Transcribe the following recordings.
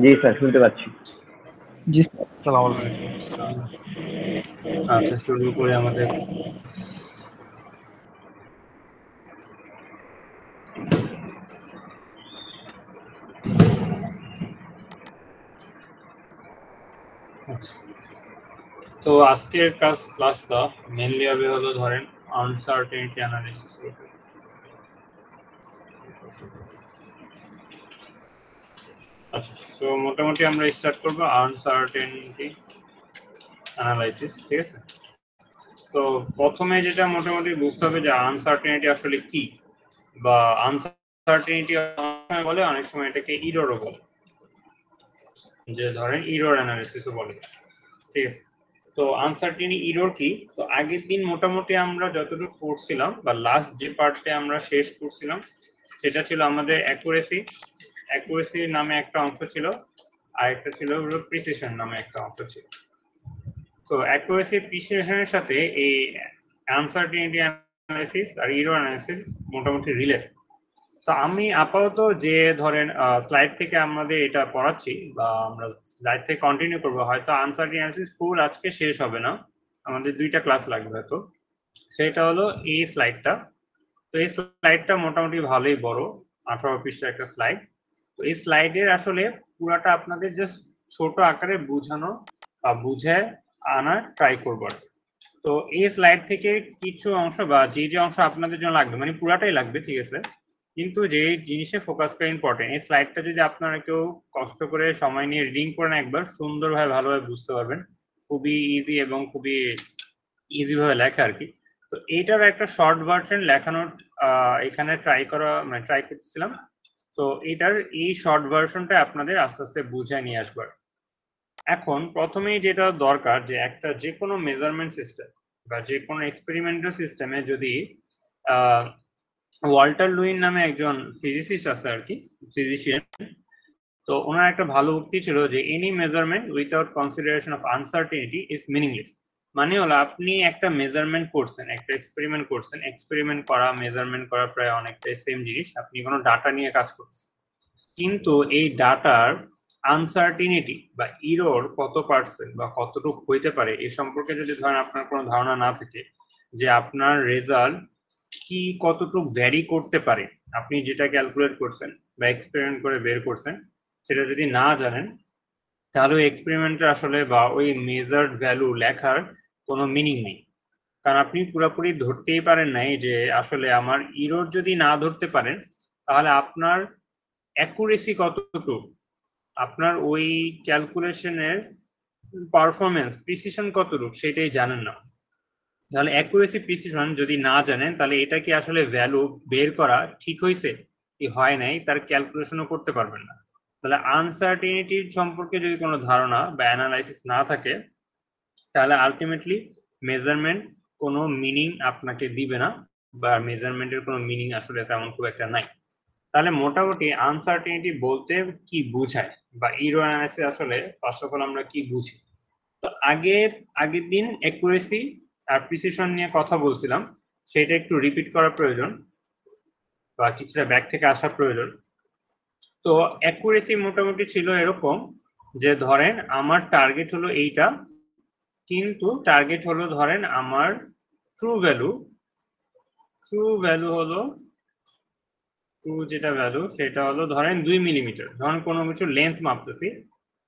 জি sir, শুনতে পাচ্ছি। জি sir. আসসালামু আলাইকুম। আচ্ছা, শুরু করি আমাদের আচ্ছা, তো আজকের ক্লাসটা মেনলি হবে হলো ধরেন আনসার্টেনিটি অ্যানালাইসিস। আচ্ছা, তো মোটামুটি আমরা স্টার্ট করব আনসার্টেনিটি অ্যানালাইসিস, ঠিক আছে? তো প্রথমে যেটা মোটামুটি বুঝতে হবে যে আনসার্টেনিটি আসলে কি, বা আনসার্টেনিটি অনেক সময় বলে, অনেক সময় এটাকে ইররও বলে, যে ধরেন ইরর অ্যানালাইসিসও বলে, ঠিক আছে? তো আনসার্টেনিটি ইরর কি? তো আগের দিন মোটামুটি আমরা যতটুকু পড়ছিলাম বা লাস্ট যে পার্টে আমরা শেষ করছিলাম সেটা ছিল আমাদের অ্যাকুরেসি নামে একটা অংশ ছিল, আর একটা ছিল হলো প্রিসিশন নামে একটা অংশ ছিল। তো অ্যাকুরেসি প্রিসিশনের সাথে এই আনসার্টেনিটি অ্যানালাইসিস আর ইরর অ্যানালাইসিস মোটামুটি রিলেটেড। তো আমি আপাতত যে ধরেন স্লাইড থেকে আমাদের এটা পড়াচ্ছি বা আমরা স্লাইড থেকে কন্টিনিউ করবো, হয়তো আনসার্টেনিটি অ্যানালাইসিস ফুল আজকে শেষ হবে না, আমাদের 2টা ক্লাস লাগবে। তো সেটা হলো এই স্লাইডটা। তো এই স্লাইডটা মোটামুটি ভালোই বড়, 18 পৃষ্ঠার একটা স্লাইড। তো এই স্লাইডের আসলে পুরাটা আপনাদের জাস্ট ছোট আকারে বুঝানো বা বুঝে আনার ট্রাই করবো। তো এই স্লাইড থেকে কিছু অংশ বা যে অংশ আপনাদের জন্য লাগবে, মানে পুরাটাই লাগবে, ঠিক আছে, কিন্তু যে জিনিসে ফোকাস করা ইম্পর্টেন্ট, এই স্লাইডটা যদি আপনারা কেউ কষ্ট করে সময় নিয়ে রিডিং করেন একবার, সুন্দরভাবে ভালোভাবে বুঝতে পারবেন। খুবই ইজি এবং খুবই ইজি ভাবে লেখা আর কি। তো এইটার একটা শর্ট ভার্সন লেখানোর এখানে ট্রাই করতেছিলাম। তো এটার এই শর্ট ভার্সনটা আপনাদের আস্তে আস্তে বুঝে নিয়ে আসবার। এখন প্রথমেই যেটা দরকার, যে একটা যে কোনো মেজারমেন্ট সিস্টেম বা যে কোনো এক্সপেরিমেন্টাল সিস্টেমে যদি ওয়াল্টার লুইন নামে একজন ফিজিসিস্ট আছে আর কি, ফিজিশিয়ান, তো ওনার একটা ভালো উক্তি ছিল যে any measurement without consideration of uncertainty is meaningless. মানে হলো আপনি একটা মেজারমেন্ট করছেন, একটা এক্সপেরিমেন্ট করছেন, এক্সপেরিমেন্ট করা মেজারমেন্ট করা প্রায় অনেকটাই সেম জিনিস, আপনি কোনো ডাটা নিয়ে কাজ করছেন, কিন্তু এই ডাটার আনসার্টিনিটি বা ইরর কত পার্সেন্ট বা কতটুকু হইতে পারে এ সম্পর্কে যদি ধরেন আপনার কোনো ধারণা না থাকে, যে আপনার রেজাল্ট কি কতটুকু ভ্যারি করতে পারে, আপনি যেটা ক্যালকুলেট করছেন বা এক্সপেরিমেন্ট করে বের করছেন, সেটা যদি না জানেন, তাহলে ওই এক্সপেরিমেন্টের আসলে বা ওই মেজার্ড ভ্যালু লেখার কোনো মিনিং নেই। কারণ আপনি পুরোপুরি ধরতেই পারেন নাই যে আসলে আমার ইরর যদি না ধরতে পারেন, তাহলে আপনার অ্যাকুরেসি কতটুকু, আপনার ওই ক্যালকুলেশনের পারফরমেন্স প্রিসিশন কতটুকু সেটাই জানেন না। তাহলে অ্যাকুরেসি প্রিসিশন যদি না জানেন, তাহলে এটা কি আসলে ভ্যালু বের করা ঠিক হয়েছে কি হয় নাই তার ক্যালকুলেশনও করতে পারবেন না। তাহলে আনসার্টেনিটির সম্পর্কে যদি কোনো ধারণা বা অ্যানালাইসিস না থাকে, তাহলে আলটিমেটলি মেজারমেন্ট কোনো মিনিং আপনাকে দিবে না, বা মেজারমেন্টের কোনো মিনিং আসলে তেমন খুব একটা নাই। তাহলে মোটামুটি আনসার্টেনিটি বলতে কি বুঝায়, বা ইরর অ্যানালাইসিস আসলে ফার্স্ট অফ অল আমরা কি বুঝি। তো আগের দিন অ্যাকুরেসি আর প্রিসিশন নিয়ে কথা বলছিলাম, সেটা একটু রিপিট করা প্রয়োজন বা কিছুটা ব্যাক থেকে আসা প্রয়োজন। তো অ্যাকুরেসি মোটামুটি ছিল এরকম যে ধরেন আমার টার্গেট হলো এইটা, কিন্তু টার্গেট হলো ধরেন আমার ট্রু ভ্যালু হলো যেটা ভ্যালু সেটা হলো ধরেন 2 মিলিমিটার। ধরেন কোনো কিছু লেন্থ মাপতেছি,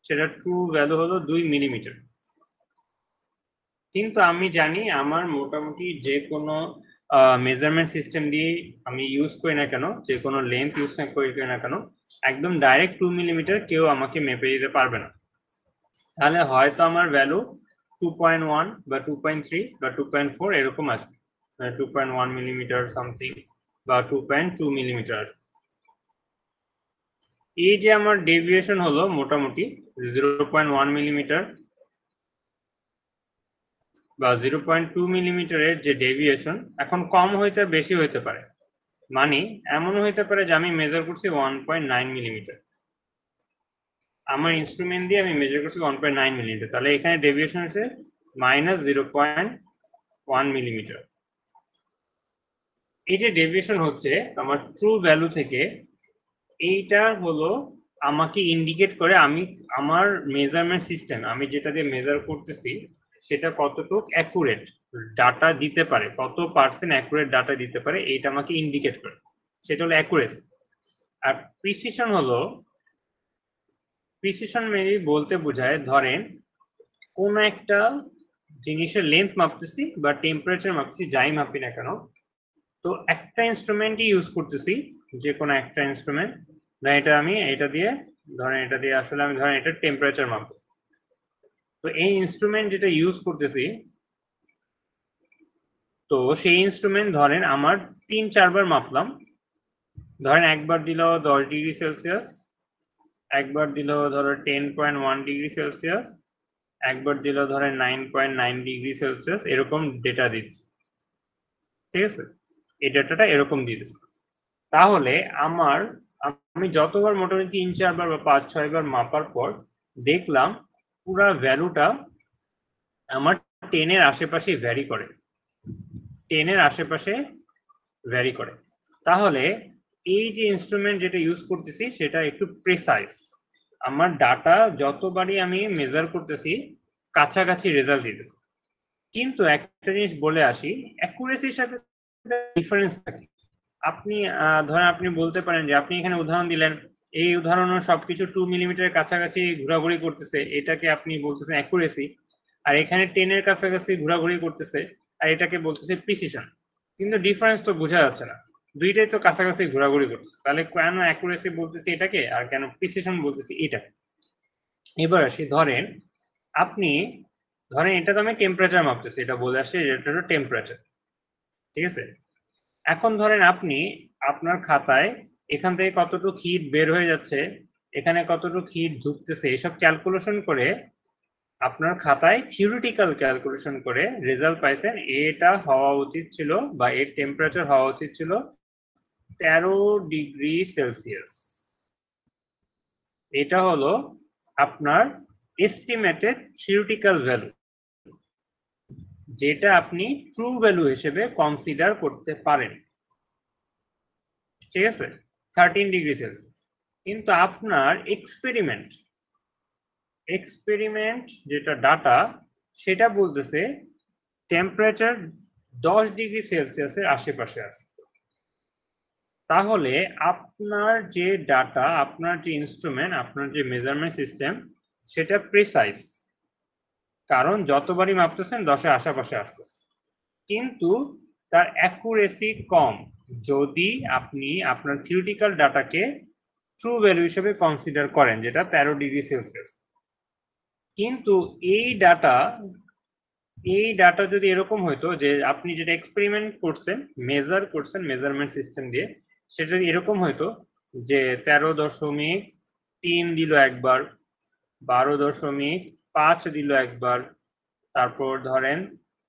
সেটা ট্রু ভ্যালু হলো 2 মিলিমিটার। কিন্তু আমি জানি আমার মোটামুটি যে কোনো মেজারমেন্ট সিস্টেম দিয়ে আমি ইউজ করি না কেন, যে কোনো লেন্থ ইউজ করি না কেন, একদম ডাইরেক্ট 2 মিলিমিটার কেউ আমাকে মেপে দিতে পারবে না। তাহলে হয়তো আমার ভ্যালু 2.1 বা 2.3 বা 2.4 এরকম আসবে, 2.1 মিলিমিটার সামথিং বা 2.2 মিলিমিটার। এই যে আমার ডেভিয়েশন হলো মোটামুটি 0.1 মিলিমিটার বা 0.2 মিলিমিটারের যে ডেভিয়েশন, এখন কম হইতে বেশি হইতে পারে, মানে এমন হইতে পারে যে আমি মেজার করছি 1.9 মিলিমিটার, আমার ইনস্ট্রুমেন্ট দিয়ে আমি মেজার করছি 1.9 মিলিমিটার, তাহলে এখানে ডেভিয়েশন হচ্ছে -0.1 মিলিমিটার। এই যে ডেভিয়েশন হচ্ছে আমার ট্রু ভ্যালু থেকে, এইটা হলো আমাকে ইন্ডিকেট করে আমি আমার মেজারমেন্ট সিস্টেম, আমি যেটা দিয়ে মেজার করতেছি সেটা কতটুকু অ্যাকুরেট ডাটা দিতে পারে, কত পার্সেন্ট অ্যাকুরেট ডাটা দিতে পারে, এটা আমাকে ইন্ডিকেট করে, সেটা হলো অ্যাকুরেসি। আর প্রিসিশন হলো, প্রিসিশন মেনলি বলতে বোঝায় ধরেন কোন একটা জিনিসের লেন্থ মাপতেছি বা টেম্পারেচার মাপতেছি, যাই মাপি না কেন, তো একটা ইনস্ট্রুমেন্টই ইউজ করতেছি, যে কোনো একটা ইনস্ট্রুমেন্ট, না এটা আমি এটা দিয়ে ধরেন, এটা দিয়ে আসলে আমি ধরেন এটা টেম্পারেচার মাপবো, তো এই ইনস্ট্রুমেন্ট যেটা ইউজ করতেছি, তো সেই ইনস্ট্রুমেন্ট ধরেন আমার 3-4 বার মাপলাম, ধরেন একবার দিল 10 ডিগ্রি সেলসিয়াস, একবার দিল ধরো 10.1 ডিগ্রি সেলসিয়াস, একবার দিল ধরেন 9.9 ডিগ্রি সেলসিয়াস, এরকম ডেটা দিচ্ছে, ঠিক আছে, এই ডেটাটা এরকম দিচ্ছে। তাহলে আমি যতবার মোটামুটি 3-4 বার বা 5-6 বার মাপার পর দেখলাম পুরা ভ্যালুটা আমার 10-এর আশেপাশে ভ্যারি করে, 10-এর আশেপাশে ভ্যারি করে। তাহলে এই যে ইনস্ট্রুমেন্ট যেটা ইউজ করতেছি সেটা একটু প্রেসাইজ, আমার ডাটা যতবারই আমি মেজার করতেছি কাছাকাছি রেজাল্ট দিতেছে। কিন্তু একটা জিনিস বলে আসি, অ্যাকুরেসির সাথে ডিফারেন্স থাকে। আপনি ধরেন আপনি বলতে পারেন যে আপনি এখানে উদাহরণ দিলেন, এই উদাহরণে সবকিছু 2 মিলিমিটারের কাছাকাছি ঘোরাঘুরি করতেছে, এটাকে আপনি বলতেছেন অ্যাকুরেসি, আর এখানে 10-এর কাছাকাছি ঘোরাঘুরি করতেছে আর এটাকে বলতেছে প্রিসিশন। কিন্তু ডিফারেন্স তো বোঝা যাচ্ছে না, দুইটাই তো কাছাকাছি ঘোরাঘুরি করছে, তাহলে কেন অ্যাকুরেসি বলতেছি এটাকে আর কেন প্রিসিশন বলতেছি এটাকে। এবার আসি, ধরেন আপনি ধরেন এটা তো আমি টেম্পারেচার মাপতেছি, এটা বলে আসছে এটা হলো টেম্পারেচার, ঠিক আছে। এখন ধরেন আপনি আপনার খাতায় এখান থেকে কতটুকু হিট বের হয়ে যাচ্ছে, এখানে কতটুকু হিট ঢুকতেছে, এসব ক্যালকুলেশন করে আপনার খাতায় থিওরিটিক্যাল ক্যালকুলেশন করে রেজাল্ট পাইছেন এটা হওয়া উচিত ছিল, বা এর টেম্পারেচার হওয়া উচিত ছিল 13 ডিগ্রি সেলসিয়াস। এটা হলো আপনার এস্টিমেটেড থিওরিটিক্যাল ভ্যালু, যেটা আপনি ট্রু ভ্যালু হিসেবে কনসিডার করতে পারেন, ঠিক আছে, 13 ডিগ্রি সেলসিয়াস। কিন্তু আপনার এক্সপেরিমেন্ট যেটা ডাটা, সেটা বলতেছে টেম্পারেচার 10 ডিগ্রি সেলসিয়াসের আশেপাশে আছে। তাহলে আপনার যে ডাটা, আপনার যে ইনস্ট্রুমেন্ট, আপনার যে মেজারমেন্ট সিস্টেম, সেটা প্রিসাইজ, কারণ যতবারই মাপতেছেন 10-এর আশেপাশে আসতেছে, কিন্তু তার অ্যাকুরেসি কম যদি আপনি আপনার থিওরিটিক্যাল ডাটাকে ট্রু ভ্যালু হিসেবে কনসিডার করেন, যেটা 13 ডিগ্রি সেলসিয়াস। কিন্তু এই ডাটা যদি এরকম হইতো যে আপনি যেটা এক্সপেরিমেন্ট করছেন, মেজার করছেন মেজারমেন্ট সিস্টেম দিয়ে, সেটা যদি এরকম হইতো যে 13.3 দিল একবার, 12.5 দিল একবার, তারপর ধরেন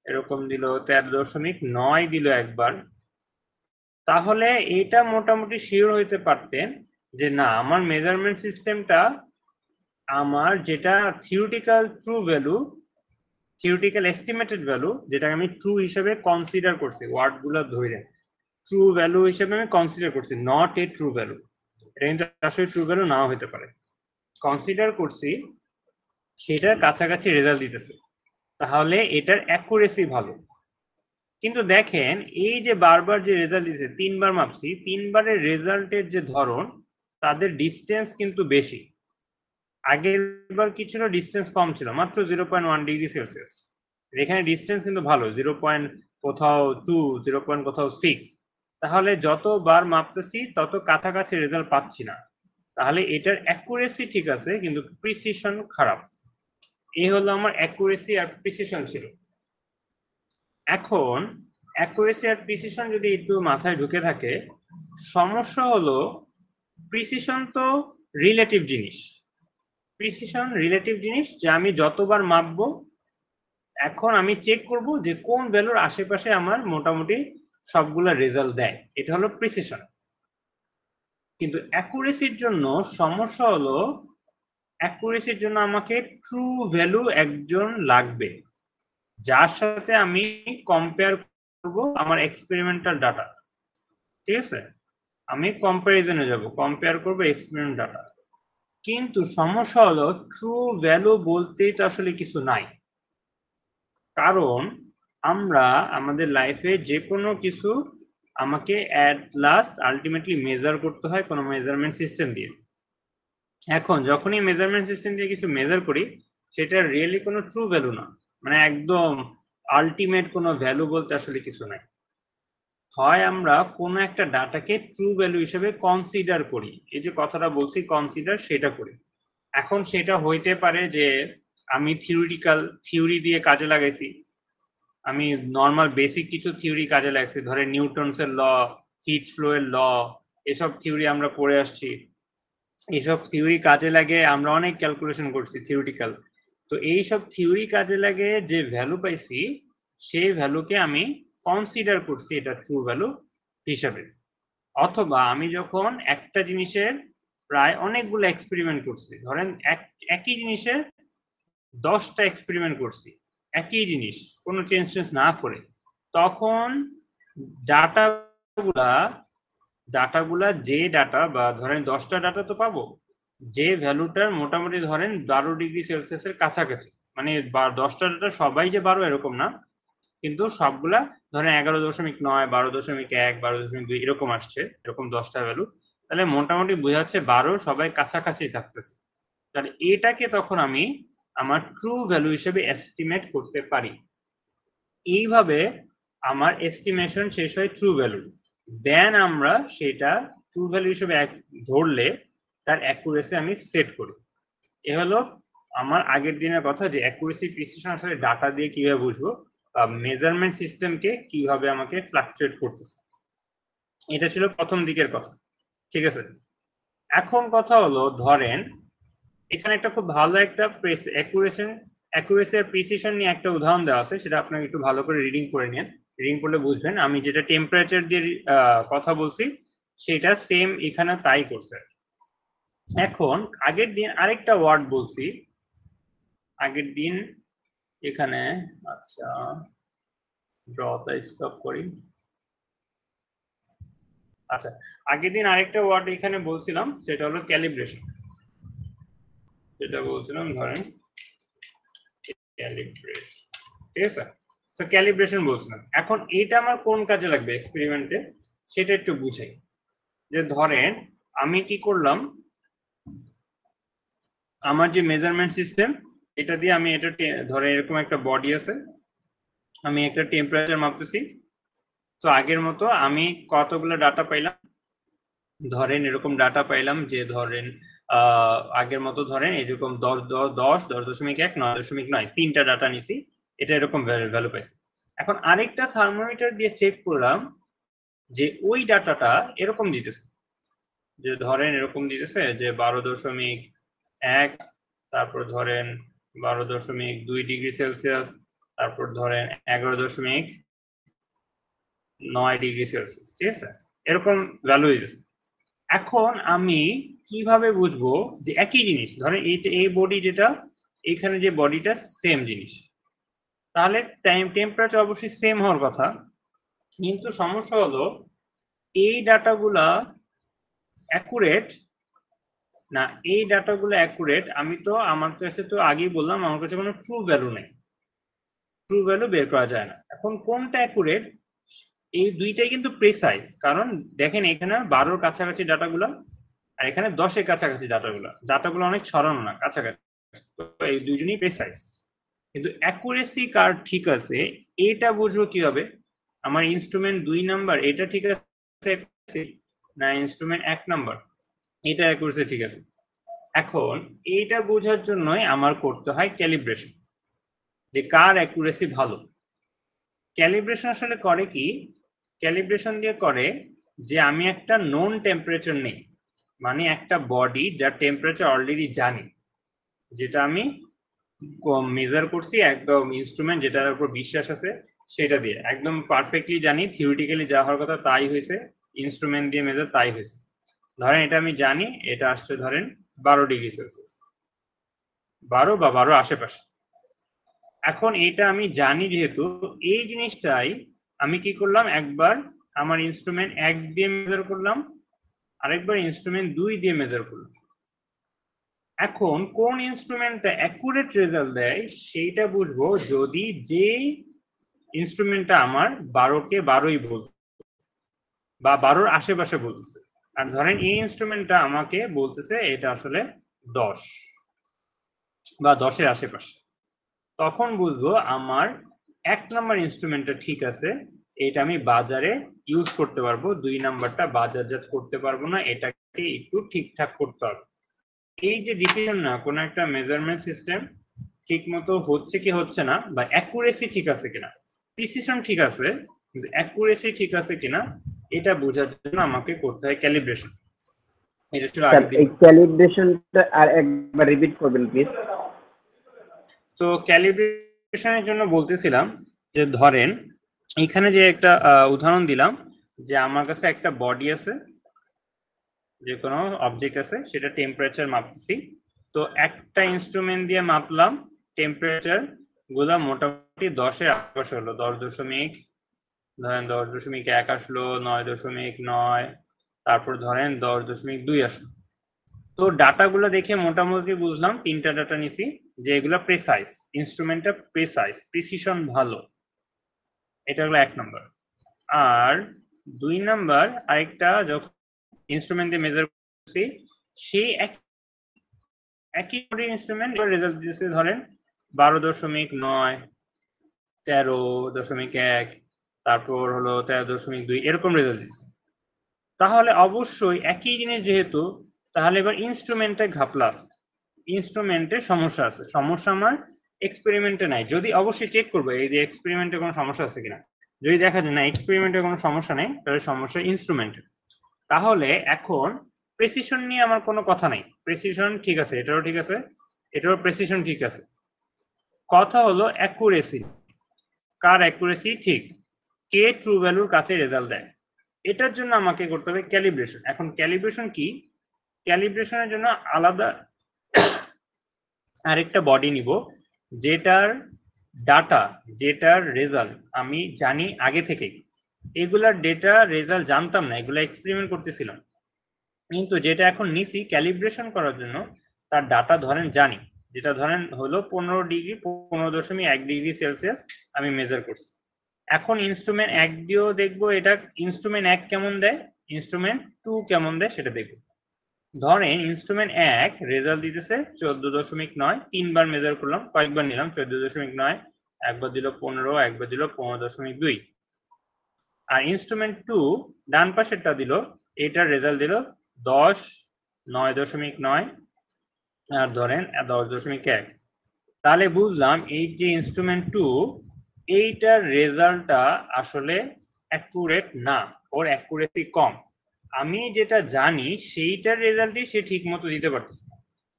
এরকম দিল 13.9 দিল একবার, তাহলে এটা মোটামুটি শিওর হইতে পারতেন যে না, আমার মেজারমেন্ট সিস্টেমটা, আমার যেটা theoretical true value, theoretical estimated value, যেটা আমি ট্রু হিসেবে কনসিডার করছি, ওয়ার্ডগুলো ধরে ট্রু ভ্যালু হিসেবে আমি কনসিডার করছি, নট এ ট্রু ভ্যালু, এটা কিন্তু আসলে ট্রু ভ্যালু নাও হতে পারে, কনসিডার করছি সেটার কাছাকাছি রেজাল্ট দিতেছে, তাহলে এটার অ্যাকুরেসি ভালো। কিন্তু দেখেন এই যে বারবার যে রেজাল্ট দিচ্ছে, 3 বার মাপছি, 3 বারের রেজাল্টের যে ধরন, তাদের ডিস্টেন্স কিন্তু বেশি। আগের বার কি ছিল, ডিস্টেন্স কম ছিল, মাত্র 0.1 ডিগ্রি সেলসিয়াস, এখানে ডিস্টেন্স কিন্তু ভালো, 0.2, 0.6। তাহলে যতবার মাপতেছি তত কাছাকাছি রেজাল্ট পাচ্ছি না, তাহলে এটার অ্যাকুরেসি ঠিক আছে কিন্তু প্রিসিশন খারাপ। এই হলো আমার অ্যাকুরেসি আর প্রিসিশন ছিল। এখন অ্যাকুরেসি আর প্রিসিশন যদি একটু মাথায় ঢুকে থাকে, সমস্যা হলো প্রিসিশন তো রিলেটিভ জিনিস, প্রিসিশন রিলেটিভ জিনিস, যে আমি যতবার মাপবো এখন আমি চেক করব যে কোন ভ্যালুর আশেপাশে আমার মোটামুটি সবগুলা রেজাল্ট দেয়, এটা হলো প্রিসিশন। কিন্তু অ্যাকুরেসির জন্য সমস্যা হলো, অ্যাকুরেসির জন্য আমাকে ট্রু ভ্যালু একজন লাগবে, যার সাথে আমি কম্পেয়ার করব আমার এক্সপেরিমেন্টাল ডাটা, ঠিক আছে, আমি কম্পারিজনে যাব, কম্পেয়ার করব এক্সপেরিমেন্ট ডাটা। কিন্তু সমস্যা হলো ট্রু ভ্যালু বলতেই তো আসলে কিছু নাই, কারণ আমরা আমাদের লাইফে যে কোনো কিছু আমাকে অ্যাট লাস্ট আলটিমেটলি মেজার করতে হয় কোনো মেজারমেন্ট সিস্টেম দিয়ে। এখন যখনই মেজারমেন্ট সিস্টেম দিয়ে কিছু মেজার করি সেটা রিয়েলি কোনো ট্রু ভ্যালু না, মানে একদম আলটিমেট কোনো ভ্যালু বলতে আসলে কিছু নাই। হয় আমরা কোনো একটা ডাটাকে ট্রু ভ্যালু হিসেবে কনসিডার করি, এই যে কথাটা বলছি কনসিডার, সেটা করি। এখন সেটা হইতে পারে যে আমি থিওরি দিয়ে কাজে লাগাইছি, আমি নর্মাল বেসিক কিছু থিওরি কাজে লাগছে, ধরে নিউটনসের ল, হিট ফ্লো এর ল, এসব থিওরি আমরা পড়ে আসছি, এইসব থিওরি কাজে লাগে আমরা অনেক ক্যালকুলেশন করছি থিওরিটিক্যাল। তো এইসব থিওরি কাজে লাগে যে ভ্যালু পাইছি সেই ভ্যালুকে আমি কনসিডার করছি এটা ট্রু ভ্যালু হিসাবে। অথবা আমি যখন একটা জিনিসের প্রায় অনেকগুলো এক্সপেরিমেন্ট করছি, ধরেন একই জিনিসের 10টা এক্সপেরিমেন্ট করছি, একই জিনিস কোনো চেঞ্জ না করে, তখন ডাটাগুলা যে ডাটা বা ধরেন 10টা ডাটা তো পাবো, যে ভ্যালুটার মোটামুটি ধরেন 12°C কাছাকাছি, মানে 10টা ডাটা সবাই যে 12 এরকম না, কিন্তু সবগুলা ধরেন 11.9, 12.1, 12.2 এরকম আসছে, এরকম 10টা ভ্যালু, তাহলে মোটামুটি বোঝাচ্ছে 12 সবাই কাছাকাছি থাকতেছে। তাহলে এটাকে তখন আমি আমার ট্রু ভ্যালু হিসেবে এস্টিমেট করতে পারি। এইভাবে আমার এস্টিমেশন শেষ হয় ট্রু ভ্যালু, দেন আমরা সেটা ট্রু ভ্যালু হিসেবে ধরলে তার অ্যাকুরেসি আমি সেট করি। এ হলো আমার আগের দিনের কথা যে অ্যাকুরেসি প্রিসিশন আসলে ডাটা দিয়ে কিভাবে বুঝবো বা মেজারমেন্ট সিস্টেমকে কিভাবে আমাকে ফ্লাকচুয়েট করতেছে। এটা ছিল প্রথম দিকের কথা, ঠিক আছে। এখন কথা হলো ধরেন এখানে একটা খুব ভালো একটা অ্যাকুরেসি আর প্রিসিশন নিয়ে একটা উদাহরণ দেওয়া আছে, সেটা আপনাকে একটু ভালো করে রিডিং করে নিন, রিডিং করলে বুঝবেন। আমি যেটা টেম্পারেচার দিয়ে কথা বলছি সেটা সেম এখানে তাই করছে। এখন আগের দিন আরেকটা ওয়ার্ড বলছি, আগের দিন এখানে, আচ্ছা ড্রটা স্টপ করি। আচ্ছা, আগের দিন আরেকটা ওয়ার্ড এখানে বলছিলাম, সেটা হলো ক্যালিব্রেশন, যেটা বলছিলাম ধরেন ক্যালিব্রেশন, ঠিক আছে। তো ক্যালিব্রেশন বলছিলাম, এখন এটা আমার কোন কাজে লাগবে এক্সপেরিমেন্টে সেটা একটু বুঝাই। যে ধরেন আমি কি করলাম, আমার যে মেজারমেন্ট সিস্টেম এটা দিয়ে আমি এটা ধরে এরকম একটা বডি আছে, আমি একটা টেম্পারেচার মাপতেছি। তো আগের মতো আমি কতগুলো ডাটা পাইলাম, ধরেন এরকম ডাটা পাইলাম যে ধরেন আগের মতো ধরেন এরকম 10.1, 9.9, 3টা ডাটা নিছি, এটা এরকম ভ্যালু পাইছি। এখন আরেকটা থার্মোমিটার দিয়ে চেক করলাম যে ওই ডাটাটা এরকম দিতেছে, যে ধরেন এরকম দিতেছে যে 12.1, তারপর ধরেন 12.2°C, তারপর ধরেন 11.9°C, ঠিক আছে, এরকম ভ্যালু দিতেছে। এখন আমি কিভাবে বুঝবো যে একই জিনিস, ধরেন এই বডি যেটা এখানে যে বডিটা সেম জিনিস, তাহলে টেম্পারেচার অবশ্যই সেম হওয়ার কথা, কিন্তু সমস্যা হলো এই ডাটাগুলা অ্যাকুরেট না, এই ডাটাগুলো অ্যাকুরেট আমি তো আমার কাছে তো আগেই বললাম আমার কাছে কোনো ট্রু ভ্যালু নেই, ট্রু ভ্যালু বের করা যায় না। এখন কোনটা অ্যাকুরেট, এই দুইটাই কিন্তু প্রিসাইজ, কারণ দেখেন এখানে 12-র কাছাকাছি ডাটাগুলো আর এখানে 10-এর কাছাকাছি ডাটাগুলো অনেক ছড়ানো না, কাছাকাছি, তো এই দুইজনই প্রিসাইজ। কিন্তু অ্যাকুরেসি কার ঠিক আছে এটা বুঝবো কিভাবে, আমার ইনস্ট্রুমেন্ট 2 নাম্বার এটা ঠিক আছে না ইনস্ট্রুমেন্ট 1 নাম্বার এটা অ্যাকুরেসি ঠিক আছে। এখন এইটা বোঝার জন্যই আমার করতে হয় ক্যালিব্রেশন, যে কার অ্যাকুরেসি ভালো। ক্যালিব্রেশন আসলে করে কি, ক্যালিব্রেশন দিয়ে করে যে আমি একটা নোন টেম্পারেচার নেই, মানে একটা বডি যার টেম্পারেচার অলরেডি জানি, যেটা আমি মেজার করছি একদম ইনস্ট্রুমেন্ট যেটার উপর বিশ্বাস আছে সেটা দিয়ে একদম পারফেক্টলি জানি, থিওরিটিক্যালি যা হওয়ার কথা তাই হয়েছে, ইনস্ট্রুমেন্ট দিয়ে মেজার তাই হয়েছে। ধরেন এটা আমি জানি এটা আসছে ধরেন 12°C, 12 বা 12 আশেপাশে। এখন এটা আমি জানি যেহেতু, এই জিনিসটাই আমি কি করলাম, একবার আমার ইনস্ট্রুমেন্ট 1 দিয়ে মেজার করলাম, আরেকবার ইনস্ট্রুমেন্ট 2 দিয়ে মেজার করলাম। এখন কোন ইনস্ট্রুমেন্টটা অ্যাকুরেট রেজাল্ট দেয় সেইটা বুঝবো যদি যে ইনস্ট্রুমেন্টটা আমার 12কে 12ই বলছে বা 12-র আশেপাশে বলতেছে, আর ধরেন এই ইনস্ট্রুমেন্টটা আমাকে বলতেছে এটা আসলে 10 বা 10-এর আশেপাশে, তখন বুঝবো আমার 1 নাম্বার ইনস্ট্রুমেন্টটা ঠিক আছে, এটা আমি বাজারে ইউজ করতে পারবো, 2 নাম্বারটা বাজারজাত করতে পারবো না, এটাকে একটু ঠিকঠাক করতে হবে। এই যে ডিসিশন না কোন একটা মেজারমেন্ট সিস্টেম ঠিক মতো হচ্ছে কি হচ্ছে না, বা অ্যাকুরেসি ঠিক আছে কিনা, প্রিসিশন ঠিক আছে কিন্তু অ্যাকুরেসি ঠিক আছে কিনা, এটা বোঝার জন্য আমাকে করতে হয় ক্যালিব্রেশন। এটা ছিল আগের দিন। এই ক্যালিব্রেশনটা আর একবার রিপিট করবেন প্লিজ। তো ক্যালিব্রেশনের জন্য বলতেছিলাম যে ধরেন এখানে যে একটা উদাহরণ দিলাম যে আমার কাছে একটা বডি আছে, যে কোনো অবজেক্ট আছে, সেটা টেম্পারেচার মাপতেছি, তো একটা ইনস্ট্রুমেন্ট দিয়ে মাপলাম টেম্পারেচার গুলা মোটামুটি 10-এর আশেপাশে হলো, 10.1 ধরেন 10.1 আসলো, 9.9, তারপর ধরেন 10.2 আসলো। তো ডাটাগুলো দেখে মোটামুটি বুঝলাম, 3টা ডাটা নিছি যে এগুলো প্রেসাইজ, ইনস্ট্রুমেন্টটা প্রেসাইজ, প্রিসিশন ভালো, এটা হলো 1 নাম্বার। আর 2 নাম্বার আরেকটা যখন ইনস্ট্রুমেন্ট দিয়ে মেজার করছি সেই একই ইনস্ট্রুমেন্ট রেজাল্ট দিয়েছে ধরেন 12.9, 13.1, তারপর হলো 13.2, এরকম রেজাল্ট দিচ্ছে। তাহলে অবশ্যই একই জিনিস যেহেতু, তাহলে এবার ইনস্ট্রুমেন্টে ঘাপলা আছে, ইনস্ট্রুমেন্টে সমস্যা আছে, সমস্যা আমার এক্সপেরিমেন্টে নাই, যদি অবশ্যই চেক করবো এই যে এক্সপেরিমেন্টে কোনো সমস্যা আছে কিনা, যদি দেখা যায় না এক্সপেরিমেন্টে কোনো সমস্যা নেই তাহলে সমস্যা ইনস্ট্রুমেন্টে। তাহলে এখন প্রেসিশন নিয়ে আমার কোনো কথা নাই, প্রেসিশন ঠিক আছে, এটারও ঠিক আছে, এটারও প্রেসিশন ঠিক আছে, কথা হলো অ্যাকুরেসি, কার অ্যাকুরেসি ঠিক, কে ট্রু ভ্যালুর কাছে রেজাল্ট দেয়, এটার জন্য আমাকে করতে হবে ক্যালিব্রেশন। এখন ক্যালিব্রেশন কি, ক্যালিব্রেশনের জন্য আলাদা আরেকটা বডি নিব যেটার ডাটা, যেটার রেজাল্ট আমি জানি আগে থেকেই, এগুলার ডেটা রেজাল্ট জানতাম না, এগুলা এক্সপেরিমেন্ট করতেছিলাম, কিন্তু যেটা এখন নিছি ক্যালিব্রেশন করার জন্য তার ডাটা ধরেন জানি, যেটা ধরেন হলো 15 ডিগ্রি 15.1 ডিগ্রি সেলসিয়াস আমি মেজার করছি। এখন ইনস্ট্রুমেন্ট 1 দিয়েও দেখবো এটা ইনস্ট্রুমেন্ট 1 কেমন দেয়, ইনস্ট্রুমেন্ট 2 কেমন দেয় সেটা দেখবো। ধরেন ইনস্ট্রুমেন্ট 1 রেজাল্ট দিতেছে 14.9, 3বার মেজার করলাম, কয়েকবার নিলাম 14.9, একবার দিল 15, একবার দিল 15.2, আর ইনস্ট্রুমেন্ট 2 ডান পাশেরটা দিল, এটার রেজাল্ট দিল 10, 9.9, আর ধরেন 10.1। তাহলে বুঝলাম এই যে ইনস্ট্রুমেন্ট 2 এইটার রেজাল্টটা আসলে অ্যাকুরেট না, ওর অ্যাকুরেসি কম, আমি যেটা জানি সেইটার রেজাল্টই সে ঠিক মতো দিতে পারতেছে,